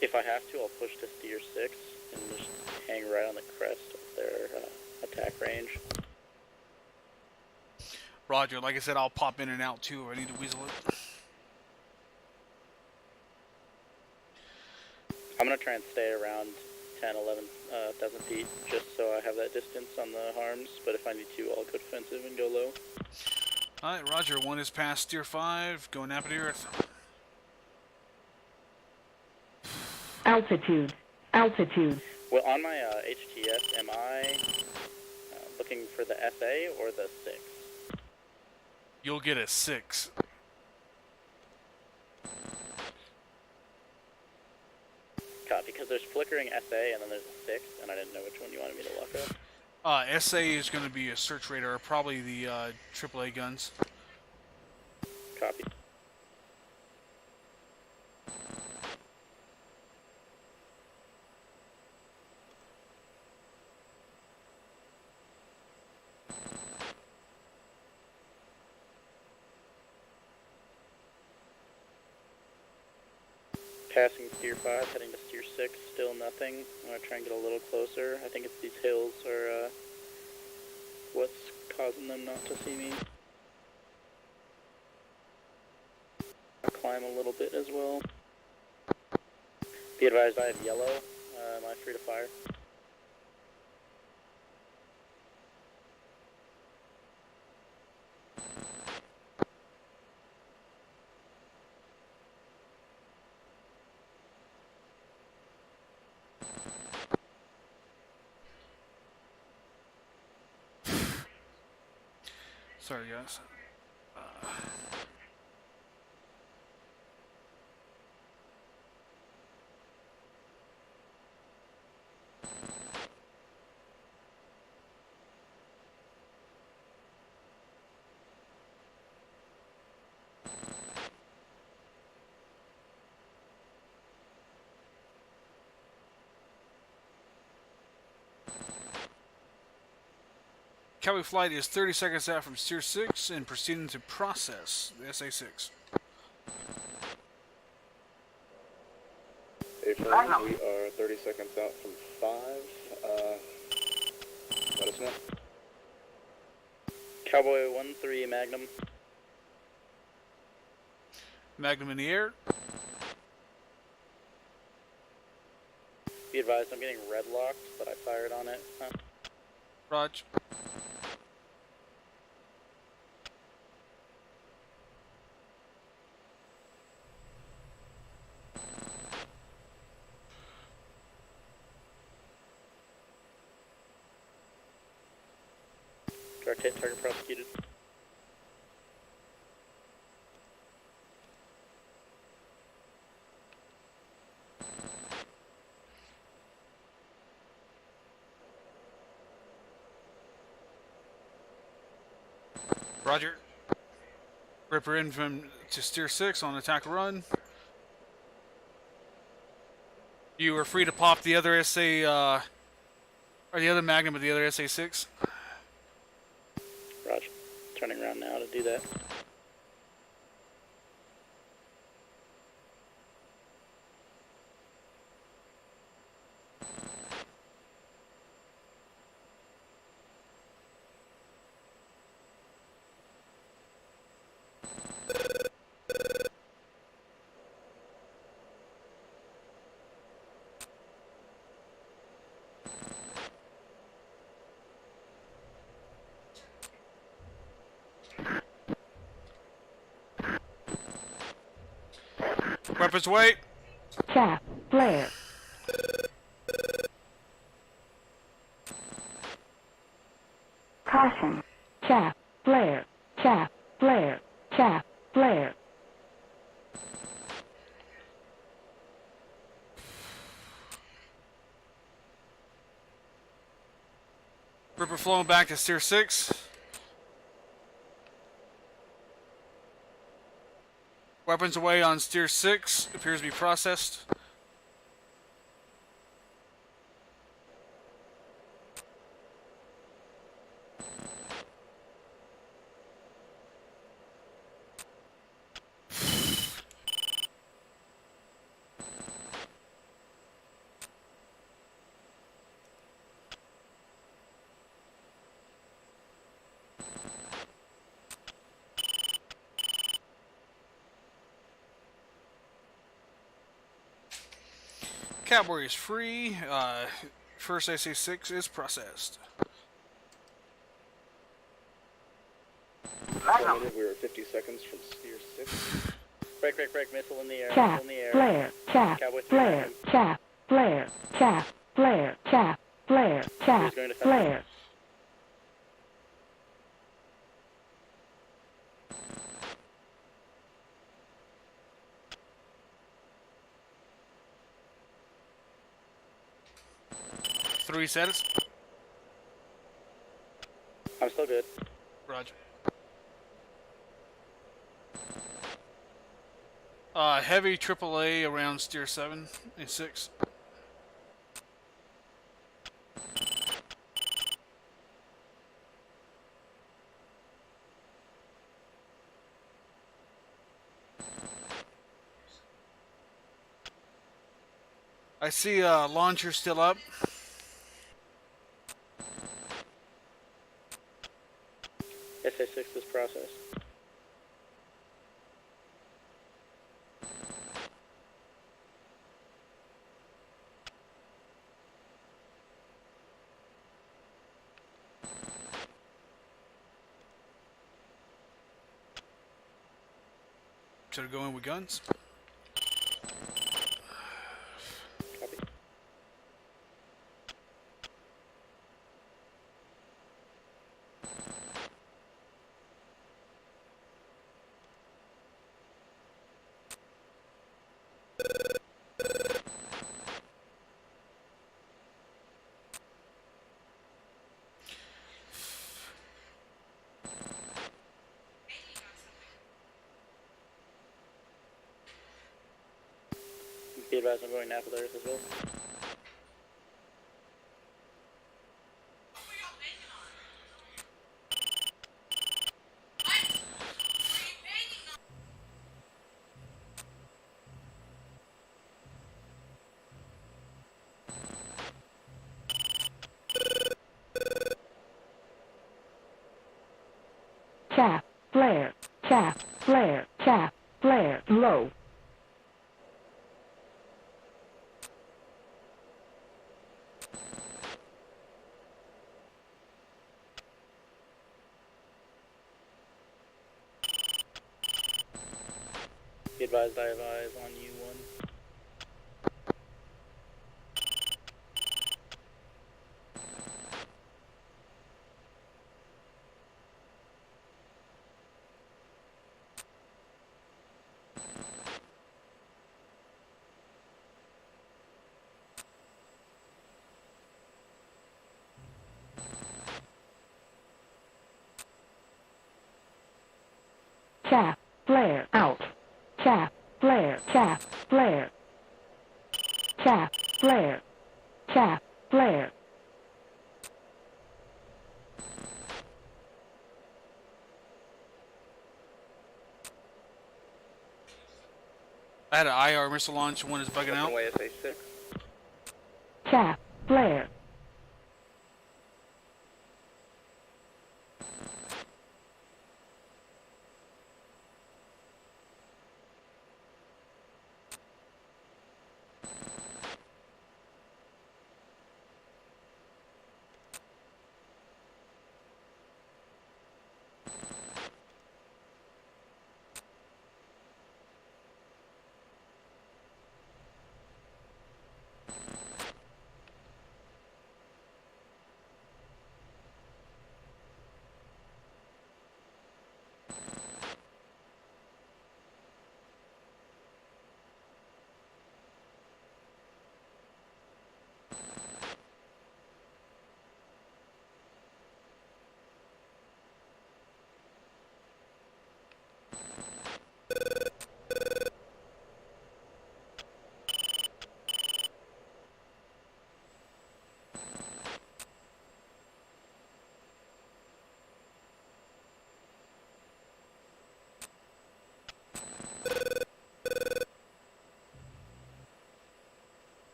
S12: If I have to, I'll push to steer 6 and just hang right on the crest of their attack range.
S2: Roger, like I said, I'll pop in and out too, or I need to weasel it.
S12: I'm going to try and stay around 10, 11,000 feet, just so I have that distance on the harms, but if I need to, I'll go defensive and go low.
S2: Alright, Roger, 1 is past steer 5, go nap at earth.
S10: Altitude. Altitude.
S12: Well, on my HTS, am I looking for the SA or the 6?
S2: You'll get a 6.
S12: God, because there's flickering SA and then there's a 6, and I didn't know which one you wanted me to lock up.
S2: SA is going to be a search radar, probably the AAA guns.
S12: Copy. Passing steer 5, heading to steer 6, still nothing. I'm going to try and get a little closer. I think it's these hills are what's causing them not to see me. I'll climb a little bit as well. Be advised I have yellow. Am I free to fire?
S2: Sorry, guys. Cowboy flight is 30 seconds out from steer 6 and proceeding to process the SA-6.
S8: Magnum, we are 30 seconds out from 5. Let us know.
S12: Cowboy 1-3 Magnum.
S2: Magnum in the air.
S12: Be advised I'm getting red locked, but I fired on it.
S2: Raj.
S12: Direct hit, target prosecuted.
S2: Roger. Ripper in to steer 6 on attack run. You are free to pop the other SA, or the other Magnum of the other SA-6.
S12: Roger. Turning around now to do that.
S2: Weapons wait.
S10: Chaff. Flare. Caution. Chaff. Flare. Chaff. Flare. Chaff. Flare.
S2: Ripper flowing back to steer 6. Weapons away on steer 6. Appears to be processed. Cowboy is free. First SA-6 is processed.
S8: Affirmative, we were 50 seconds from steer 6.
S12: Break, missile in the air,
S10: Chaff,
S12: missile in the air.
S10: flare, chaff,
S12: Cowboy 3
S10: flare,
S12: Magnum.
S10: chaff, flare, chaff, flare, chaff, flare, chaff,
S12: Who's going to
S10: flare.
S2: Three status.
S12: I'm still good.
S2: Roger. Heavy AAA around steer 7 and 6. I see launcher still up.
S12: SA-6 is processed.
S2: Should I go in with guns?
S12: Copy. Be advised, I'm going Napa there as well.
S10: Chaff, flare, chaff, flare, chaff, flare, low.
S12: Be advised, I have eyes on you one.
S10: Chaff, flare, out. Chaff, flare, chaff, flare. Chaff, flare, chaff, flare.
S2: I had an IR missile launch. One is bugging out.
S12: Away SA-6.
S10: Chaff, flare.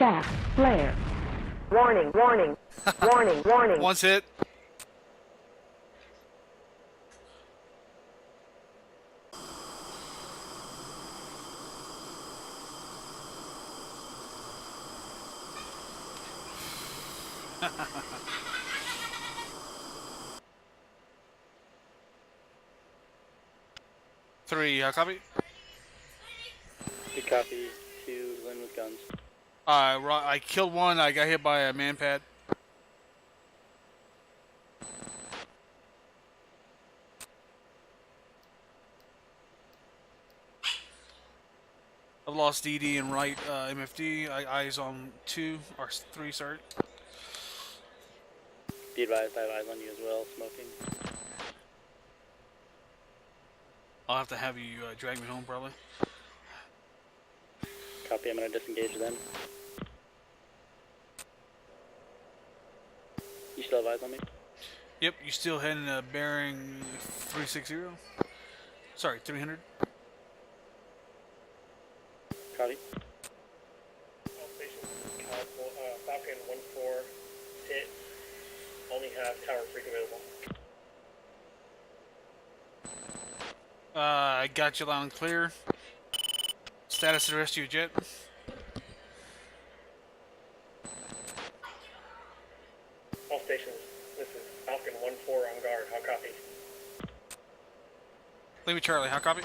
S10: Shaft. Flare. Warning, warning. Warning, warning.
S2: Once hit. Three, copy.
S12: Good copy. 2, Lynn with guns.
S2: I killed one. I got hit by a man pad. I've lost DD and right MFD. Eyes on 2 or 3, sorry.
S12: Be advised, I have eyes on you as well, smoking.
S2: I'll have to have you drag me home probably.
S12: Copy, I'm gonna disengage then. You still have eyes on me?
S2: Yep, you still heading bearing 360. Sorry, 300.
S12: Copy.
S4: All stations, Falcon 1-4 hit. Only have tower freak available.
S2: I got you loud and clear. Status of the rest of your jet.
S4: All stations, this is Falcon 1-4 on guard. How copy?
S2: Leave me Charlie, how copy?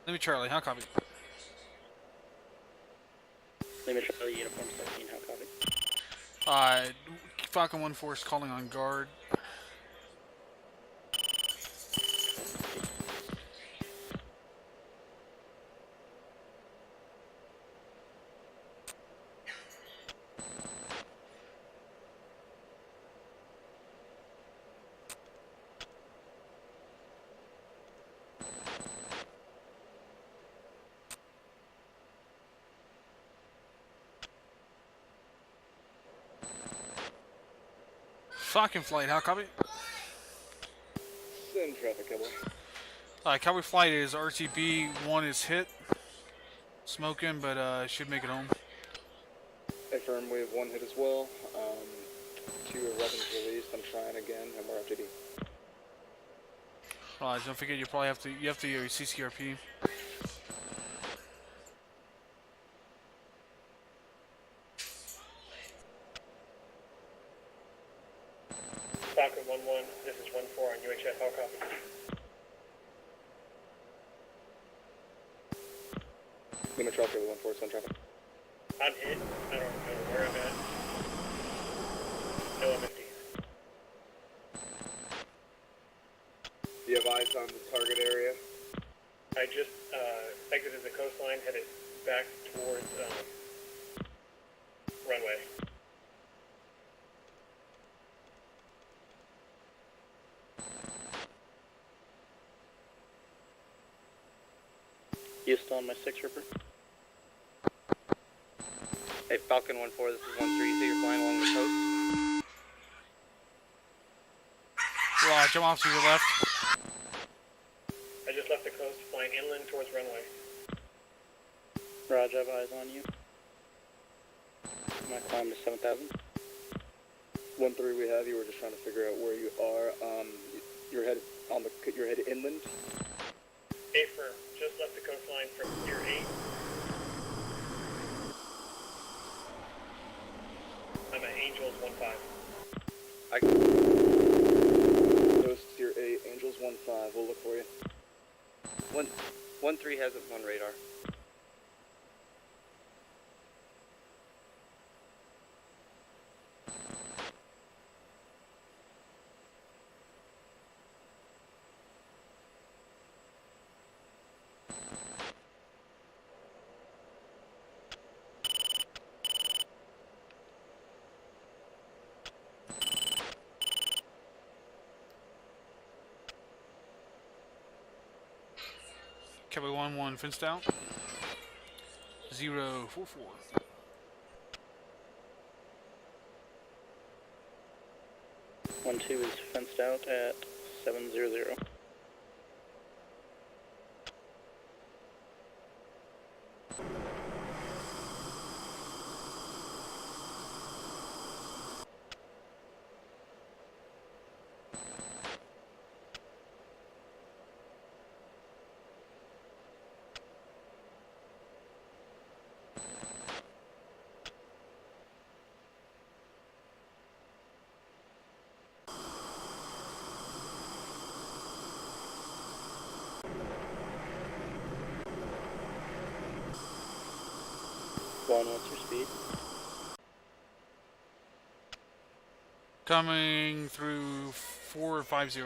S2: Leave me Charlie, how copy?
S12: Lima Charlie, Uniform 17, how copy?
S2: Falcon 1-4 is calling on guard. Falcon flight, how copy?
S8: Send traffic, cowboy.
S2: Cowboy flight is RTB, 1 is hit. Smoking, but should make it home.
S8: Affirm, we have 1 hit as well. 2 weapons released. I'm trying again, and we're FTD.
S2: Don't forget you probably have to your CCRP.
S4: Falcon 1-1, this is 1-4 on UHF. How copy?
S8: Lima Charlie, 1-4, send traffic.
S4: I'm hit. I don't know where I'm at. No MFD.
S5: Do you have eyes on the target area?
S4: I just exited the coastline, headed back towards runway.
S12: You still on my 6 Ripper?
S6: Hey, Falcon 1-4, this is 1-3, so you're flying along the coast?
S2: Jump off to your left.
S4: I just left the coast, flying inland towards runway.
S12: Roger, I have eyes on you. My climb to 7,000.
S8: 1-3, we have you. We're just trying to figure out where you are. You're headed inland.
S4: Affirm, just left the coastline from Tier 8. I'm at Angels 1-5.
S8: Coast Tier 8, Angels 1-5. We'll look for you.
S6: 1-3 has it on radar.
S2: Cowboy 1-1 fenced out. 044.
S12: 1-2 is fenced out at 700. speed.
S2: Coming through 450.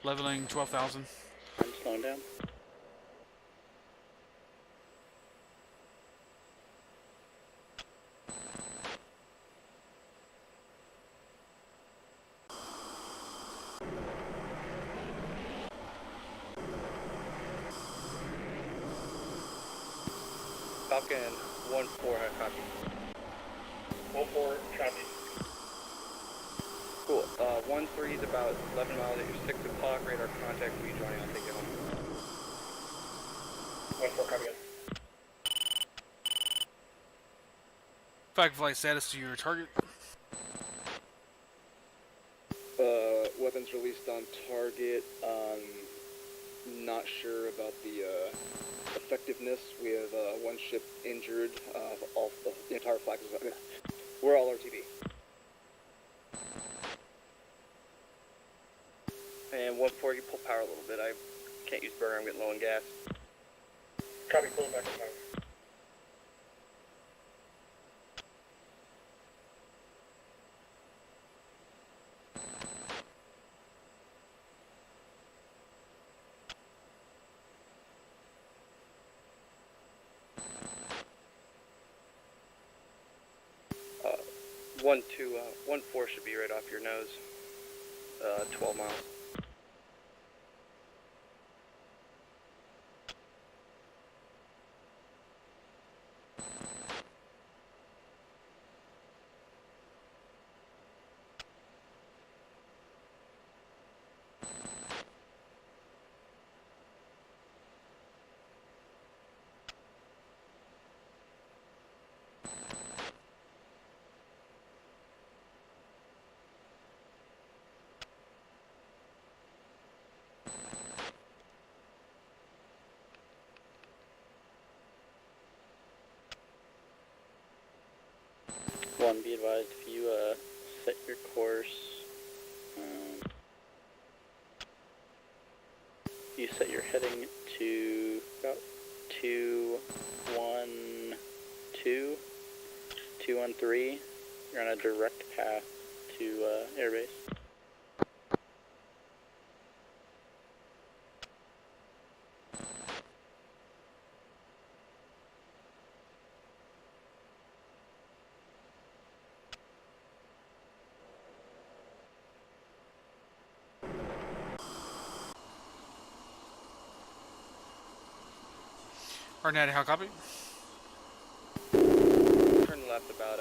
S2: Leveling 12,000.
S12: I'm slowing down.
S8: Falcon 1-4, I copy.
S4: 1-4, copy.
S8: Cool. 1-3 is about 11 miles at your 6 o'clock. Radar contact. Will you joining? I'll take you home.
S4: 1-4, copy again.
S2: Falcon flight status to your target.
S8: Weapons released on target. Not sure about the effectiveness. We have one ship injured. All the entire flag is. We're all RTB. And 1-4, you pull power a little bit. I can't use burner. I'm getting low on gas.
S4: Copy, pulling back on power.
S8: Uh, 1-2, 1-4 should be right off your nose. 12 miles.
S12: One, be advised if you set your course. You set your heading to about 213. You're on a direct path to airbase.
S2: Arnett, how copy?
S8: Turn left about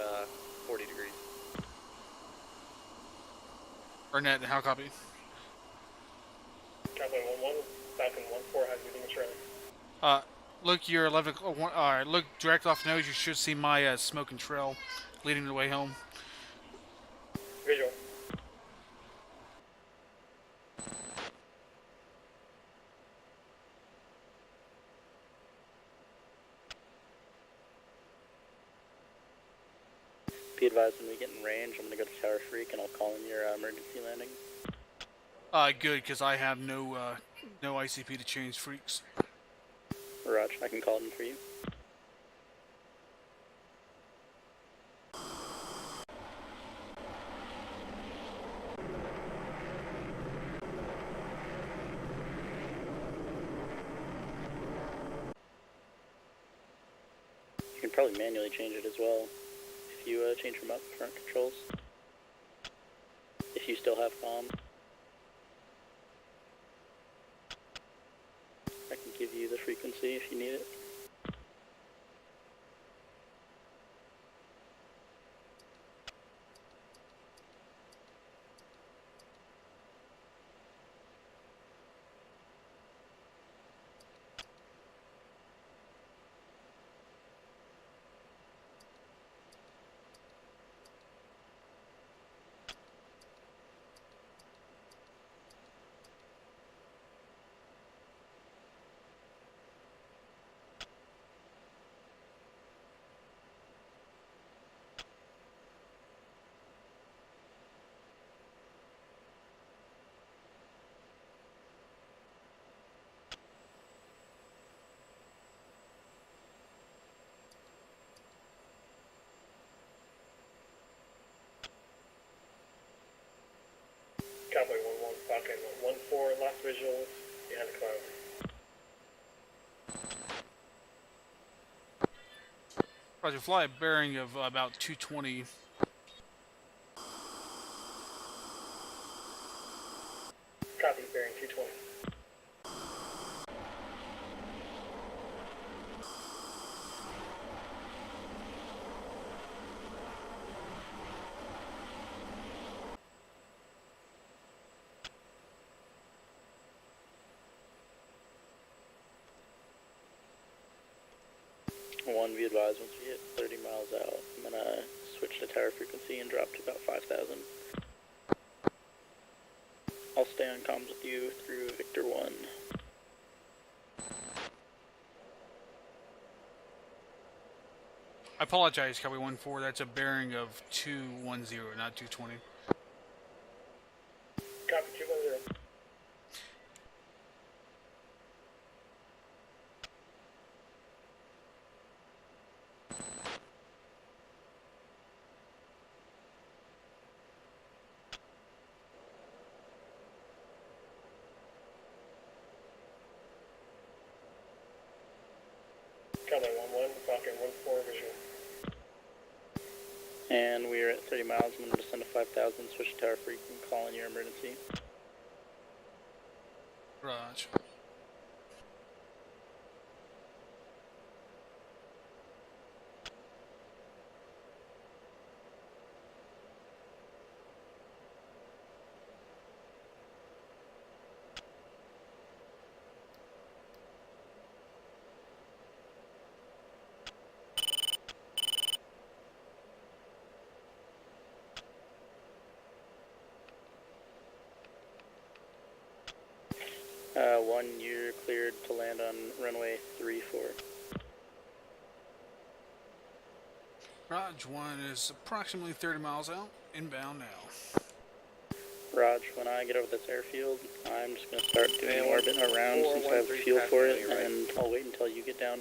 S8: 40 degrees.
S2: Arnett, how copy?
S4: Cowboy 1-1, Falcon 1-4, how's reading the trailing?
S2: Look, you're 11. Look direct off nose. You should see my smoking trail leading the way home.
S4: Visual.
S12: Be advised when we get in range, I'm gonna go to Tower Freak and I'll call in your emergency landing.
S2: Good, because I have no ICP to change freaks.
S12: Roger, I can call it in for you. You can probably manually change it as well if you change from up front controls. If you still have comm. I can give you the frequency if you need it.
S4: 1-4, last visual behind the cloud.
S2: Roger, fly a bearing of about 220.
S4: Copy, bearing 220.
S12: One, be advised, once we hit 30 miles out, I'm gonna switch to tower frequency and drop to about 5,000. I'll stay on comms with you through Victor 1.
S2: I apologize, Cowboy 1-4. That's a bearing of 210, not 220.
S4: Copy, 210. Cowboy 1-1, Falcon 1-4, visual.
S12: And we're at 30 miles. I'm gonna descend to 5,000, switch to tower freak, and call in your emergency.
S2: Roger.
S12: One, you're cleared to land on runway 34.
S2: Raj 1 is approximately 30 miles out, inbound now.
S12: Raj, when I get over this airfield, I'm just going to start doing orbit around since I have fuel for it, and I'll wait until you get down.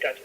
S4: Gotcha.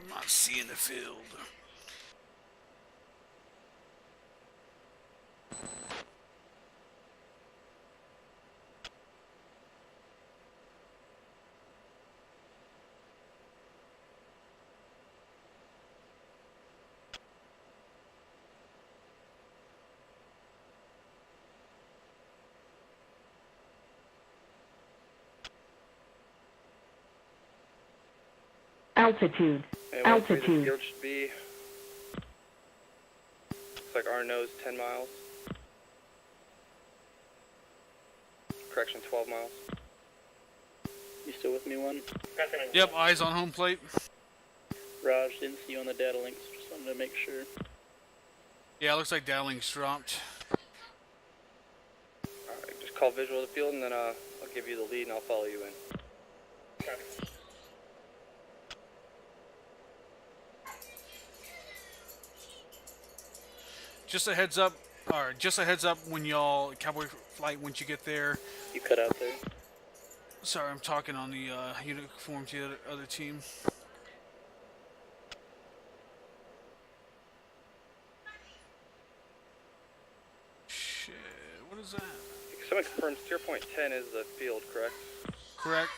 S2: I'm not seeing the field.
S10: Altitude.
S8: And
S10: Altitude.
S8: the field should be. Looks like our nose 10 miles. Correction, 12 miles.
S12: You still with me, one?
S2: Yep, eyes on home plate.
S12: Raj, didn't see you on the data links, just wanted to make sure.
S2: Yeah, it looks like data links dropped.
S8: Alright, just call visual of the field and then I'll give you the lead and I'll follow you in.
S4: Copy.
S2: Just a heads up, when y'all, Cowboy Flight, once you get there.
S12: You cut out there.
S2: Sorry, I'm talking on the uniform to the other team. Shit, what is that?
S8: Someone confirms tier point 10 is the field, correct?
S2: Correct.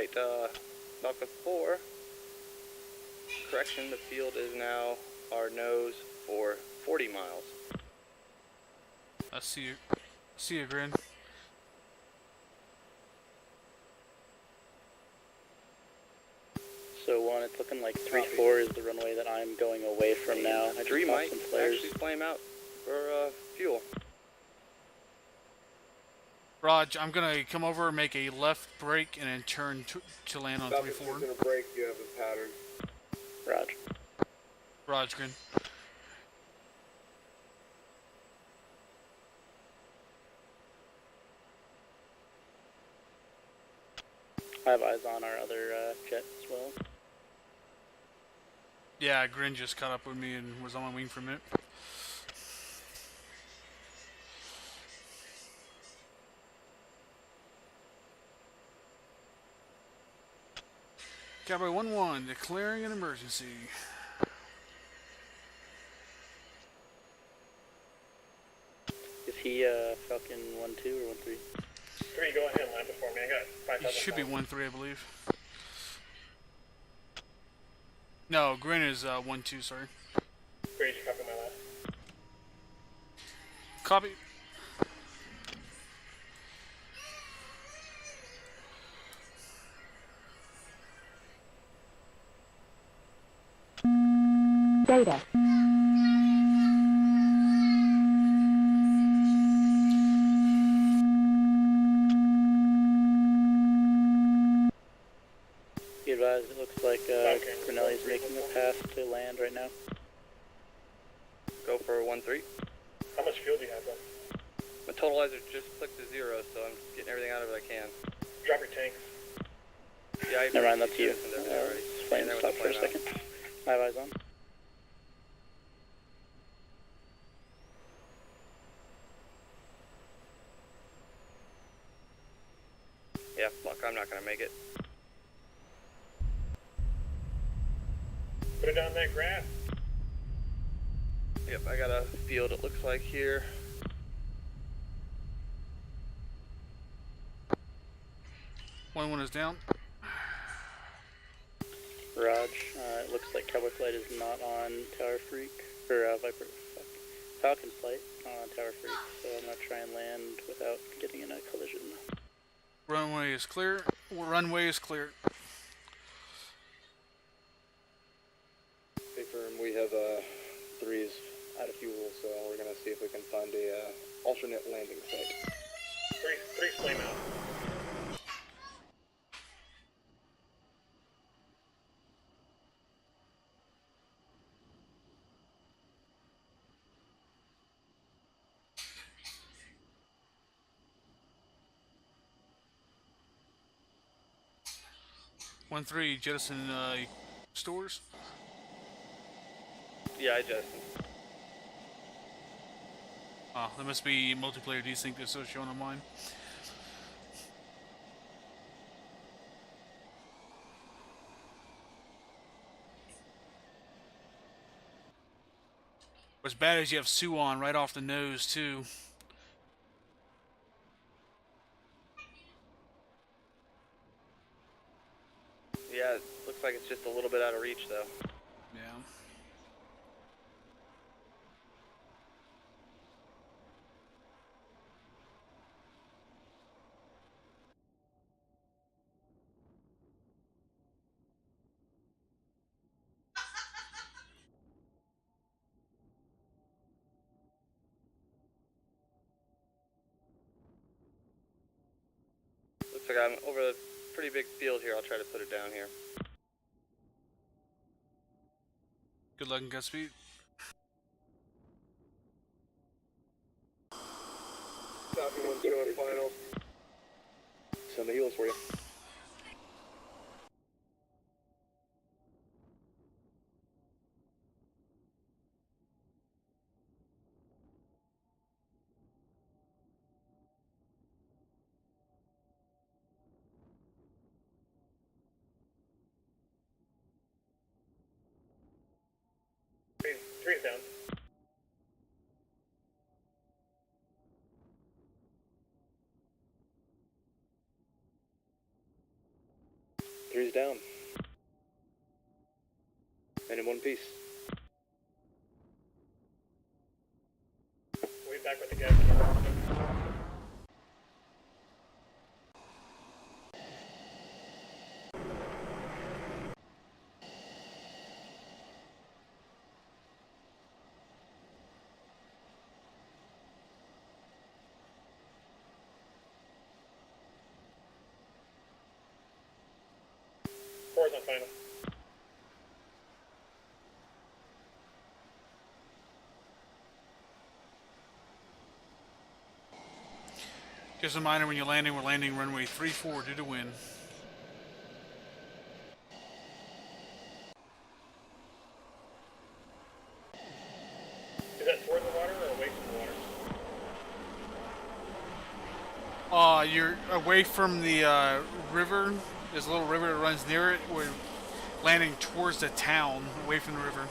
S8: Alright, Falcon 4. Correction, the field is now our nose for 40 miles.
S2: I see you. See you, Grin.
S12: So one, it's looking like 3-4 is the runway that I'm going away from now. I just
S8: 3
S12: saw
S8: might
S12: some flares.
S8: actually flame out for fuel.
S2: Raj, I'm gonna come over and make a left brake and then turn to land on
S5: Falcon
S2: 3-4.
S5: 2's gonna break, you have a pattern.
S12: Raj.
S2: Raj, Grin.
S12: I have eyes on our other jet as well.
S2: Yeah, Grin just caught up with me and was on my wing for a minute. Cowboy 1-1, declaring an emergency.
S12: Is he Falcon 1-2 or 1-3?
S4: 3, go ahead and land before me. I got 5,000
S2: It should be
S4: pounds.
S2: 1-3, I believe. No, Grin is 1-2, sorry.
S4: 3, did you copy my last?
S2: Copy.
S10: Data.
S12: Be advised, it looks like Cornelius making a pass to land right now.
S8: Go for 1-3.
S4: How much fuel do you have left?
S8: My totalizer just clicked to 0, so I'm getting everything out of it I can.
S4: Drop your tanks.
S8: Yeah,
S12: Never mind, that's you.
S8: Already.
S12: Flame stop for a second. I have eyes on.
S8: Yeah, fuck, I'm not gonna make it.
S4: Put it down that grass.
S8: Yep, I got a field it looks like here.
S12: One is down. Raj, it looks like Cowboy Flight is not on Tower Freak, or Falcon Flight, not on Tower Freak, so I'm gonna try and land without getting in a collision.
S2: Runway is clear. Runway is clear.
S8: Confirm we have 3s out of fuel, so we're gonna see if we can find a alternate landing site.
S4: 3 flame out.
S2: One three, jettison stores.
S8: Yeah, I just.
S2: Oh, that must be multiplayer desync that's so showing on mine. What's bad is you have Sue on right off the nose too.
S8: Yeah, it looks like it's just a little bit out of reach though.
S2: Yeah.
S8: Looks like I'm over a pretty big field here. I'll try to put it down here.
S2: Good luck and Godspeed.
S5: Falcon 1-2 on final.
S8: Send the heals for you.
S4: Three's down.
S8: is down. And in one piece.
S4: Way back with the gas. Four's on final.
S2: Just a reminder, when you're landing, we're landing runway 34 due to wind.
S4: Is that toward the water or away from the water?
S2: You're away from the river. There's a little river that runs near it. We're landing towards the town, away from the river.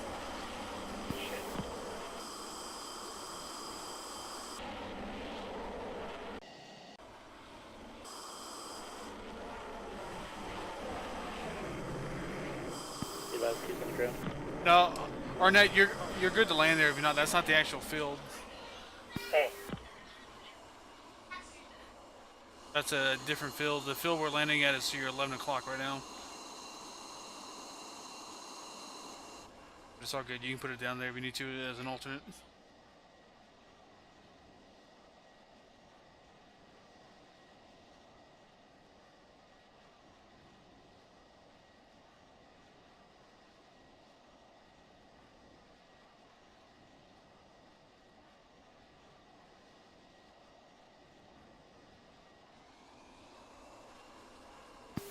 S2: No, Arnett, you're good to land there. If you're not, that's not the actual field.
S4: Oh.
S2: That's a different field. The field we're landing at is your 11 o'clock right now. It's all good. You can put it down there if you need to as an alternate.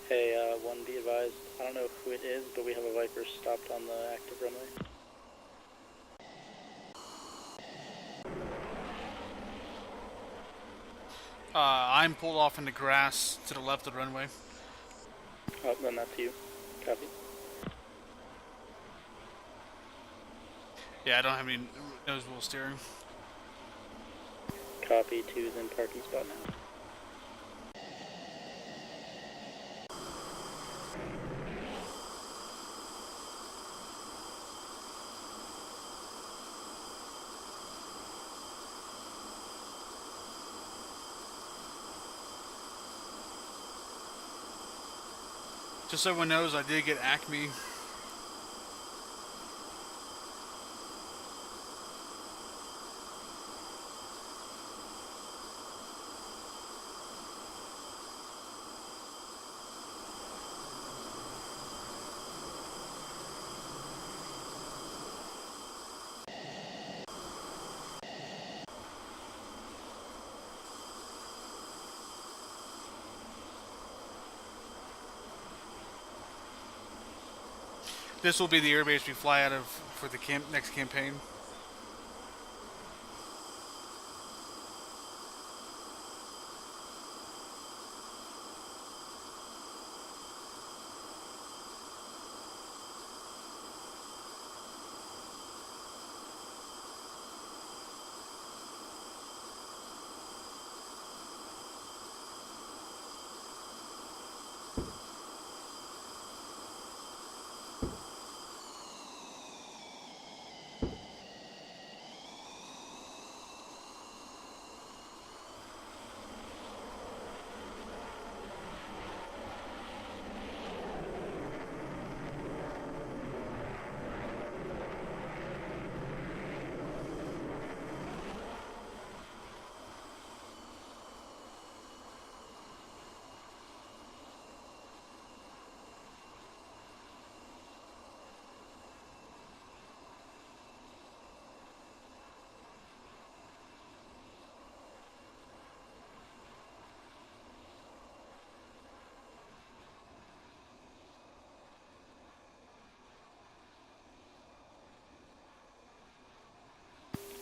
S12: Hey, one, be advised, I don't know who it is, but we have a Viper stopped on the active runway.
S2: I'm pulled off in the grass to the left of the runway.
S12: Oh, then that's you. Copy.
S2: Yeah, I don't have any nose wheel steering.
S12: Copy, 2's in parking spot now.
S2: Just so everyone knows, I did get Acme. This will be the airbase we fly out of for the next campaign.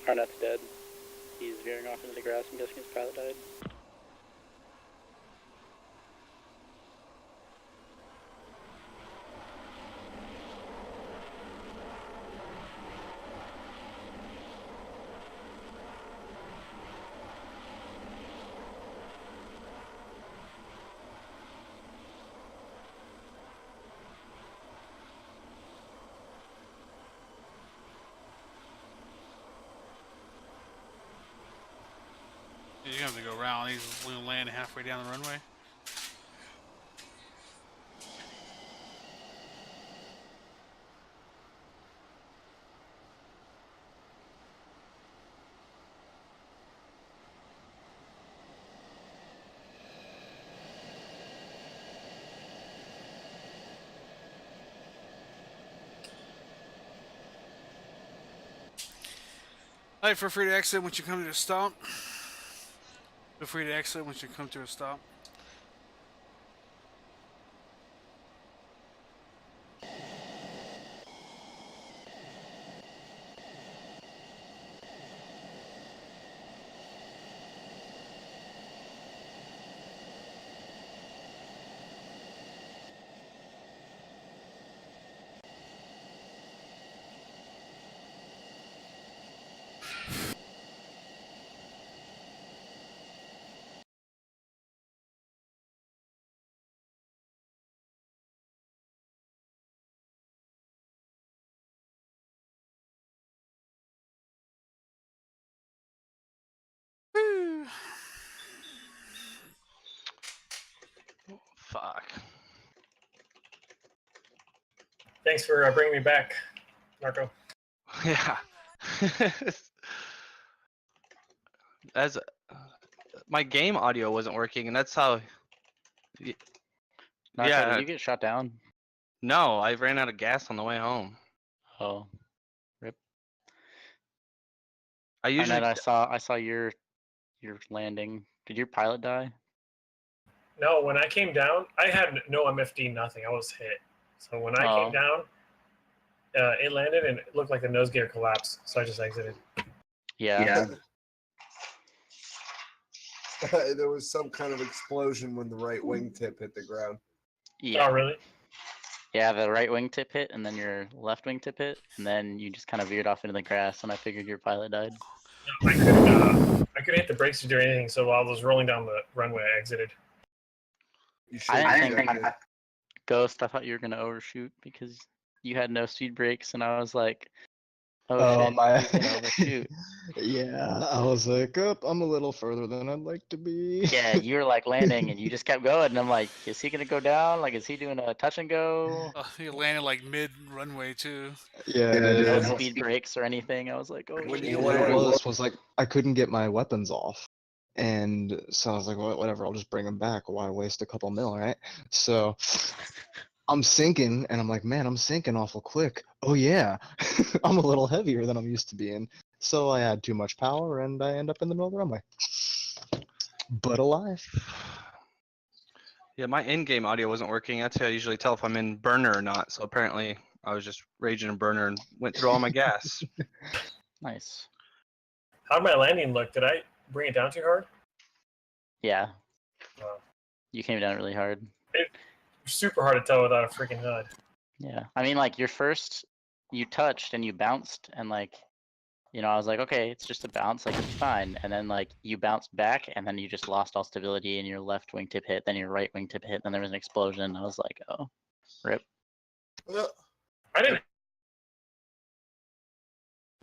S12: Arnett's dead. He's veering off into the grass. I'm guessing his pilot died.
S2: You're gonna have to go around. He's gonna land halfway down the runway. Alright, feel free to exit once you come to a stop. Feel free to exit once you come to a stop.
S6: Fuck.
S4: Thanks for bringing me back, Marco.
S6: Yeah. As my game audio wasn't working, and that's how.
S1: Narco,
S6: Yeah.
S1: did you get shot down?
S6: No, I ran out of gas on the way home.
S1: Oh, rip.
S6: I usually.
S1: I saw your landing. Did your pilot die?
S4: No, when I came down, I had no MFD, nothing. I was hit. So when I came down, it landed and it looked like the nose gear collapsed. So I just exited.
S1: Yeah.
S13: There was some kind of explosion when the right wingtip hit the ground.
S1: Yeah.
S4: Oh, really?
S1: Yeah, the right wingtip hit, and then your left wingtip hit, and then you just kind of veered off into the grass, and I figured your pilot died.
S4: I couldn't hit the brakes to do anything, so while I was rolling down the runway, I exited.
S1: I didn't think Ghost, I thought you were gonna overshoot because you had no speed brakes, and I was like, oh shit,
S7: my.
S1: he's gonna overshoot.
S7: Yeah, I was like, oh, I'm a little further than I'd like to be.
S1: Yeah, you were like landing, and you just kept going, and I'm like, is he gonna go down? Like, is he doing a touch and go?
S2: He landed like mid runway too.
S7: Yeah,
S1: No speed brakes or anything. I was like, oh shit.
S7: what it was like I couldn't get my weapons off. And so I was like, well, whatever, I'll just bring them back. Why waste a couple mil, right? So I'm sinking, and I'm like, man, I'm sinking awful quick. Oh yeah, I'm a little heavier than I'm used to being. So I had too much power, and I end up in the middle of the runway. But alive.
S6: Yeah, my in-game audio wasn't working. That's how I usually tell if I'm in burner or not. So apparently, I was just raging in burner and went through all my gas.
S1: Nice.
S4: How'd my landing look? Did I bring it down too hard?
S1: Yeah.
S4: Wow.
S1: You came down really hard.
S4: It's super hard to tell without a freaking HUD.
S1: Yeah. I mean, like, your first, you touched and you bounced, and, like, you know, I was like, okay, it's just a bounce, like, it's fine. And then, like, you bounced back, and then you just lost all stability, and your left wingtip hit, then your right wingtip hit, then there was an explosion. I was like, oh, rip.
S4: I didn't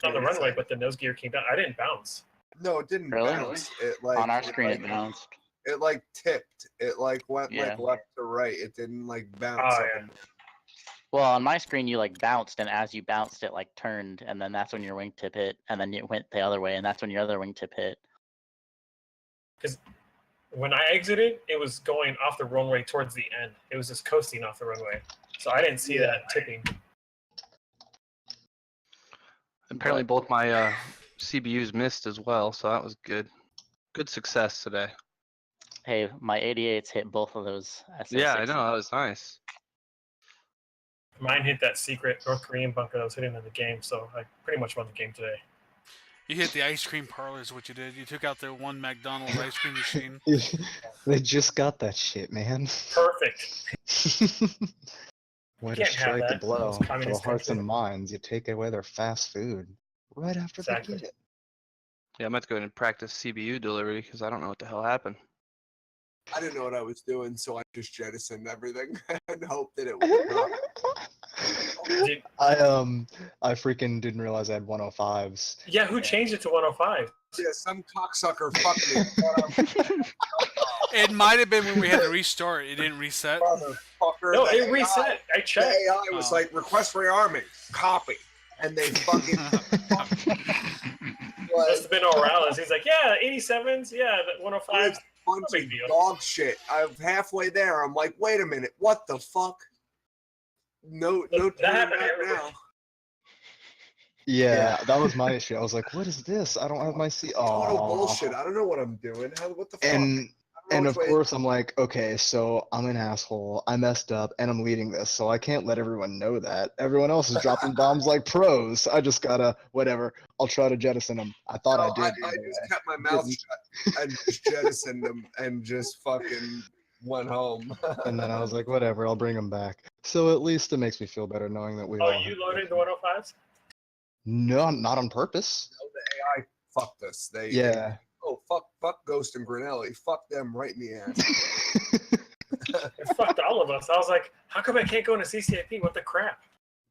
S4: on the runway, but the nose gear came down. I didn't bounce.
S13: No, it didn't
S1: Really?
S13: bounce. It like
S1: On our screen, it bounced.
S13: It like tipped. It like went
S1: Yeah.
S13: like left to right. It didn't like bounce.
S4: Oh,
S13: up
S4: yeah.
S13: and-
S1: Well, on my screen, you like bounced, and as you bounced, it like turned, and then that's when your wingtip hit, and then it went the other way, and that's when your other wingtip hit.
S4: Because when I exited, it was going off the runway towards the end. It was just coasting off the runway. So I didn't see that tipping.
S6: Apparently, both my CBUs missed as well, so that was good. Good success today.
S1: Hey, my 88s hit both of those SA-6.
S6: Yeah, I know, that was nice.
S4: Mine hit that secret North Korean bunker that was hidden in the game, so I pretty much won the game today.
S2: You hit the ice cream parlor is what you did. You took out their one McDonald's ice cream machine.
S7: They just got that shit, man.
S4: Perfect.
S7: Way to
S4: Can't have
S7: strike the
S4: that.
S7: blow
S4: It's
S7: for the
S4: communist
S7: hearts
S4: country.
S7: and minds. You take away their fast food right after
S4: Exactly.
S7: they get it.
S6: Yeah, I'm about to go in and practice CBU delivery because I don't know what the hell happened.
S13: I didn't know what I was doing, so I just jettisoned everything and hoped that it would not.
S7: I freaking didn't realize I had 105s.
S4: Yeah, who changed it to 105?
S13: Yeah, some cocksucker fucked me.
S2: It might have been when we had to restart. It didn't reset.
S13: Motherfucker.
S4: No,
S13: the
S4: it reset. I checked.
S13: The AI was like, request rearming. Copy. And they fucking...
S4: Must have been Orales. He's like, yeah, 87s, yeah, 105s.
S13: Bunch
S4: big
S13: of
S4: deal.
S13: dog shit. I'm halfway there. I'm like, wait a minute. What the fuck? No,
S4: That
S13: turning
S4: happened
S13: back
S4: everywhere.
S13: now.
S7: Yeah, that was my issue. I was like, what is this? I don't have my seat.
S13: Total
S7: Oh,
S13: bullshit. I don't know what I'm doing. What the fuck?
S7: And of course, I'm like, okay, so I'm an asshole. I messed up, and I'm leading this, so I can't let everyone know that. Everyone else is dropping bombs like pros. I just gotta, whatever. I'll try to jettison them. I thought I did.
S13: I just kept my mouth shut and just jettisoned them and just fucking went home.
S7: And then I was like, whatever, I'll bring them back. So at least it makes me feel better knowing that we all.
S4: Oh, you loaded the 105s?
S7: No, not on purpose.
S13: The AI fucked us.
S7: Yeah.
S13: Oh, fuck Ghost and Grinelli. Fuck them right in the ass.
S4: It fucked all of us. I was like, how come I can't go into CCIP? What the crap?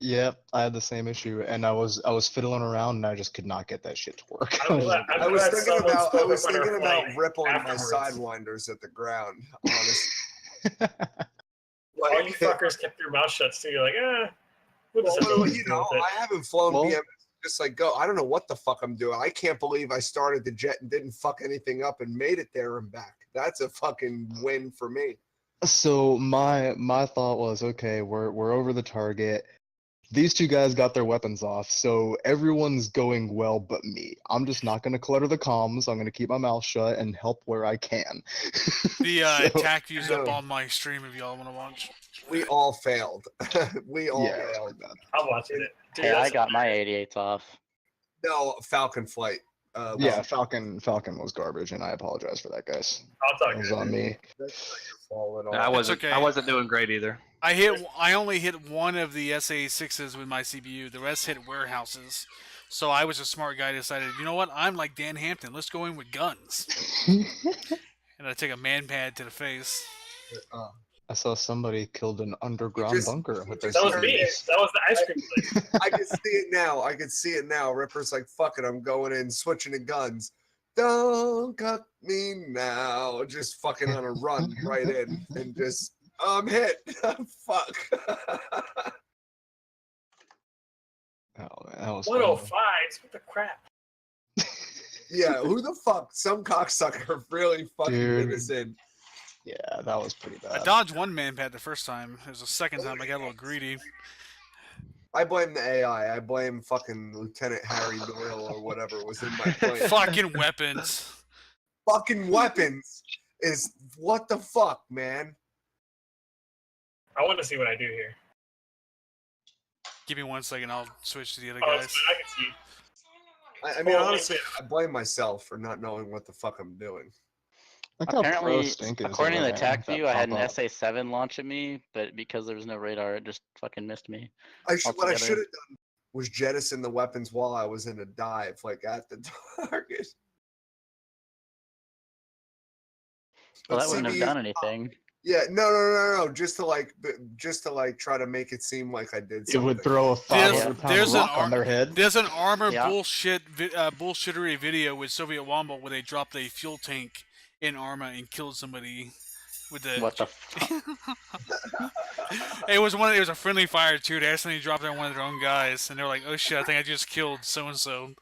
S7: Yep, I had the same issue, and I was fiddling around, and I just could not get that shit to work.
S13: I was thinking about rippling my sidewinders at the ground, honestly.
S4: All you fuckers kept your mouth shut, so you're like,
S13: Well, you know, I haven't flown BMS just like go. I don't know what the fuck I'm doing. I can't believe I started the jet and didn't fuck anything up and made it there and back. That's a fucking win for me.
S7: So my thought was, okay, we're over the target. These two guys got their weapons off, so everyone's going well but me. I'm just not going to clutter the comms. I'm going to keep my mouth shut and help where I can.
S2: The attack views up on my stream if y'all want to watch.
S13: We all failed. We all failed.
S4: I'm watching it. Dude,
S1: Hey, I got my 88s off.
S13: No, Falcon flight.
S7: Yeah, Falcon was garbage, and I apologize for that, guys.
S4: I'll talk.
S7: It was on me.
S13: That's not your fault at all.
S6: I wasn't.
S2: okay.
S6: I wasn't doing great either.
S2: I only hit one of the SA-6s with my CPU. The rest hit warehouses. So I was a smart guy. Decided, you know what? I'm like Dan Hampton. Let's go in with guns. And I take a man pad to the face.
S7: I saw somebody killed an underground bunker with their
S4: That was me. That was the ice cream place.
S13: I can see it now. I can see it now. Ripper's like, fuck it, I'm going in, switching to guns. Don't cut me now. Just fucking on a run right in and just, I'm hit. Fuck.
S7: Oh man, that was
S4: 105s. What the crap?
S13: Yeah, who the fuck? Some cocksucker really fucking did us in.
S7: Yeah, that was pretty bad.
S2: I dodged one man pad the first time. It was the second time I got a little greedy.
S13: I blame the AI. I blame fucking Lieutenant Harry Doyle or whatever was in my plane.
S2: Fucking weapons.
S13: Fucking weapons is what the fuck, man.
S4: I want to see what I do here.
S2: Give me 1 second. I'll switch to the other
S4: Oh,
S2: guys.
S4: I can see.
S13: I mean, honestly, I blame myself for not knowing what the fuck I'm doing.
S1: Apparently, according to the attack view, I had an
S7: pop-up.
S1: SA-7 launch at me, but because there was no radar, it just fucking missed me.
S13: What I
S1: altogether.
S13: should have done was jettison the weapons while I was in a dive, like at the target.
S1: Well,
S13: But
S1: that wouldn't have
S13: CBU
S1: done anything.
S13: Yeah, no. Just to like try to make it seem like I did
S7: It
S13: something.
S7: would throw a 500-pound rock on their head.
S2: There's an armor
S1: Yeah.
S2: bullshittery video with Soviet Womble where they dropped a fuel tank in Arma and killed somebody with the.
S1: What the?
S2: It was a friendly fire too. They accidentally dropped it on one of their own guys, and they were like, "Oh shit! I think I just killed so and so."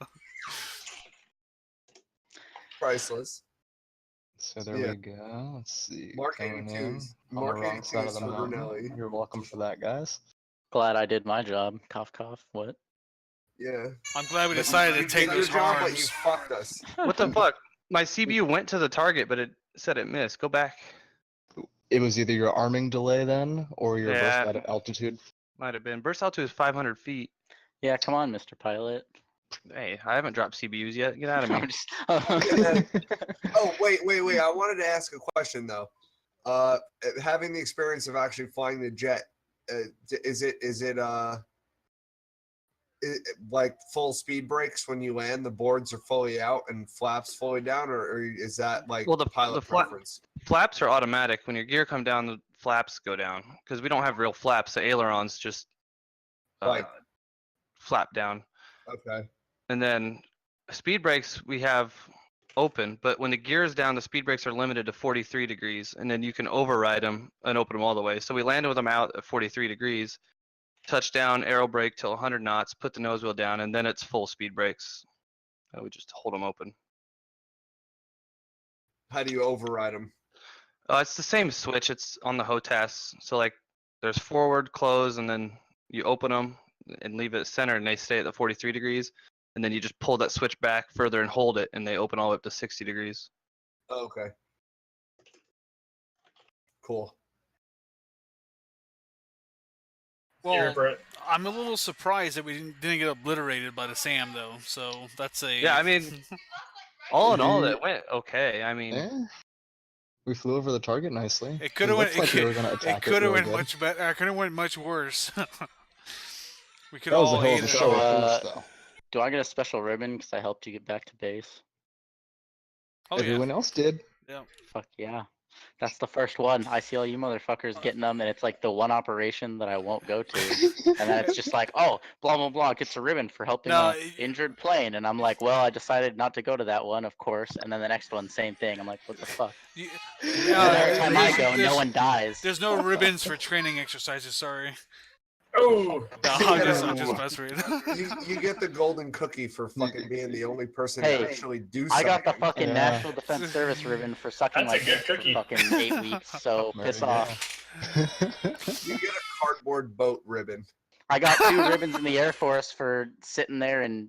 S13: Priceless.
S7: So there we go. Let's see.
S13: Mark
S7: Going
S13: 82s.
S7: in on the
S13: Mark
S7: wrong side of
S13: 82s
S7: the
S13: for
S7: mountain.
S13: Brunelli.
S7: You're welcome for that, guys.
S1: Glad I did my job. Cough, cough. What?
S13: Yeah.
S2: I'm glad we decided to take
S13: did
S2: those
S13: your job, but you
S2: harms.
S13: fucked us.
S6: What the fuck? My CPU went to the target, but it said it missed. Go back.
S7: It was either your arming delay then, or your
S6: Yeah.
S7: burst at altitude.
S6: Might have been. Burst altitude is 500 feet.
S1: Yeah, come on, Mr. Pilot.
S6: Hey, I haven't dropped CBUs yet. Get out of
S1: I'm
S6: me.
S1: just-
S13: Oh, wait. I wanted to ask a question though. Having the experience of actually flying the jet, is it like full speed brakes when you land? The boards are fully out and flaps fully down, or is that like
S6: Well, the
S13: pilot
S6: fla-
S13: preference?
S6: Flaps are automatic. When your gear come down, the flaps go down because we don't have real flaps. The ailerons just flap down.
S13: Okay.
S6: And then speed brakes we have open, but when the gear is down, the speed brakes are limited to 43 degrees, and then you can override them and open them all the way. So we landed with them out at 43 degrees, touch down, aero brake till 100 knots, put the nose wheel down, and then it's full speed brakes. We just hold them open.
S13: How do you override them?
S6: It's the same switch. It's on the HOTAS. So like, there's forward, close, and then you open them and leave it centered, and they stay at the 43 degrees. And then you just pull that switch back further and hold it, and they open all the way up to 60 degrees.
S13: Okay. Cool.
S2: Well, I'm a little surprised that we didn't get obliterated by the SAM, though. So that's a...
S6: Yeah, I mean, all in all, it went okay. I mean...
S7: We flew over the target nicely.
S2: It could have went.
S7: Like we were gonna attack
S2: it could have
S7: really
S2: went
S7: good.
S2: much better. It could have went much worse. We could
S7: That was a
S2: all
S7: hell of
S2: ate
S7: a
S2: it
S7: show.
S2: up.
S1: Do I get a special ribbon because I helped you get back to base?
S2: Oh,
S7: Everyone else did.
S2: Yeah.
S1: Fuck yeah. That's the first one. I see all you motherfuckers getting them, and it's like the one operation that I won't go to. And then it's just like, oh, blah, blah, blah, gets a ribbon for helping an injured plane. And I'm like, well, I decided not to go to that one, of course. And then the next one, same thing. I'm like, what the fuck? Every time I go, no one dies.
S2: There's no ribbons for training exercises, sorry.
S4: Oh!
S2: No, I'm just messing with
S13: you get the golden cookie for fucking being the only person
S1: Hey,
S13: to actually do
S1: I
S13: something.
S1: got the fucking National Defense Service ribbon for sucking
S4: That's a
S1: like
S4: good cookie.
S1: fucking 8 weeks, so piss off.
S13: You get a cardboard boat ribbon.
S1: I got 2 ribbons in the Air Force for sitting there and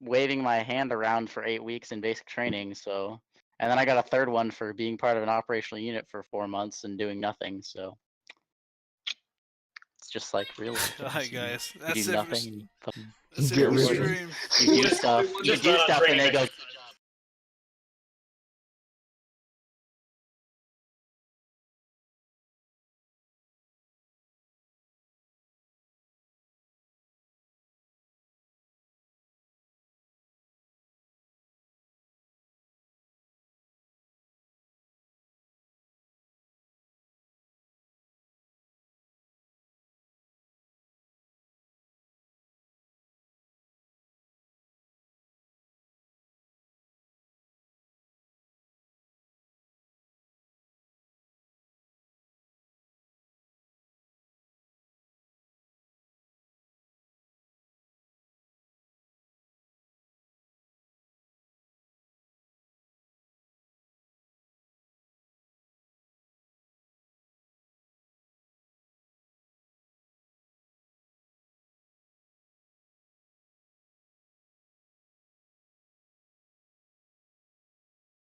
S1: waving my hand around for 8 weeks in basic training, so... And then I got a 3rd one for being part of an operational unit for 4 months and doing nothing, so... It's just like, really.
S2: Alright, guys.
S1: You
S2: That's
S1: do
S2: it
S1: nothing and fucking...
S2: That's it for the stream.
S1: You do stuff, and they go,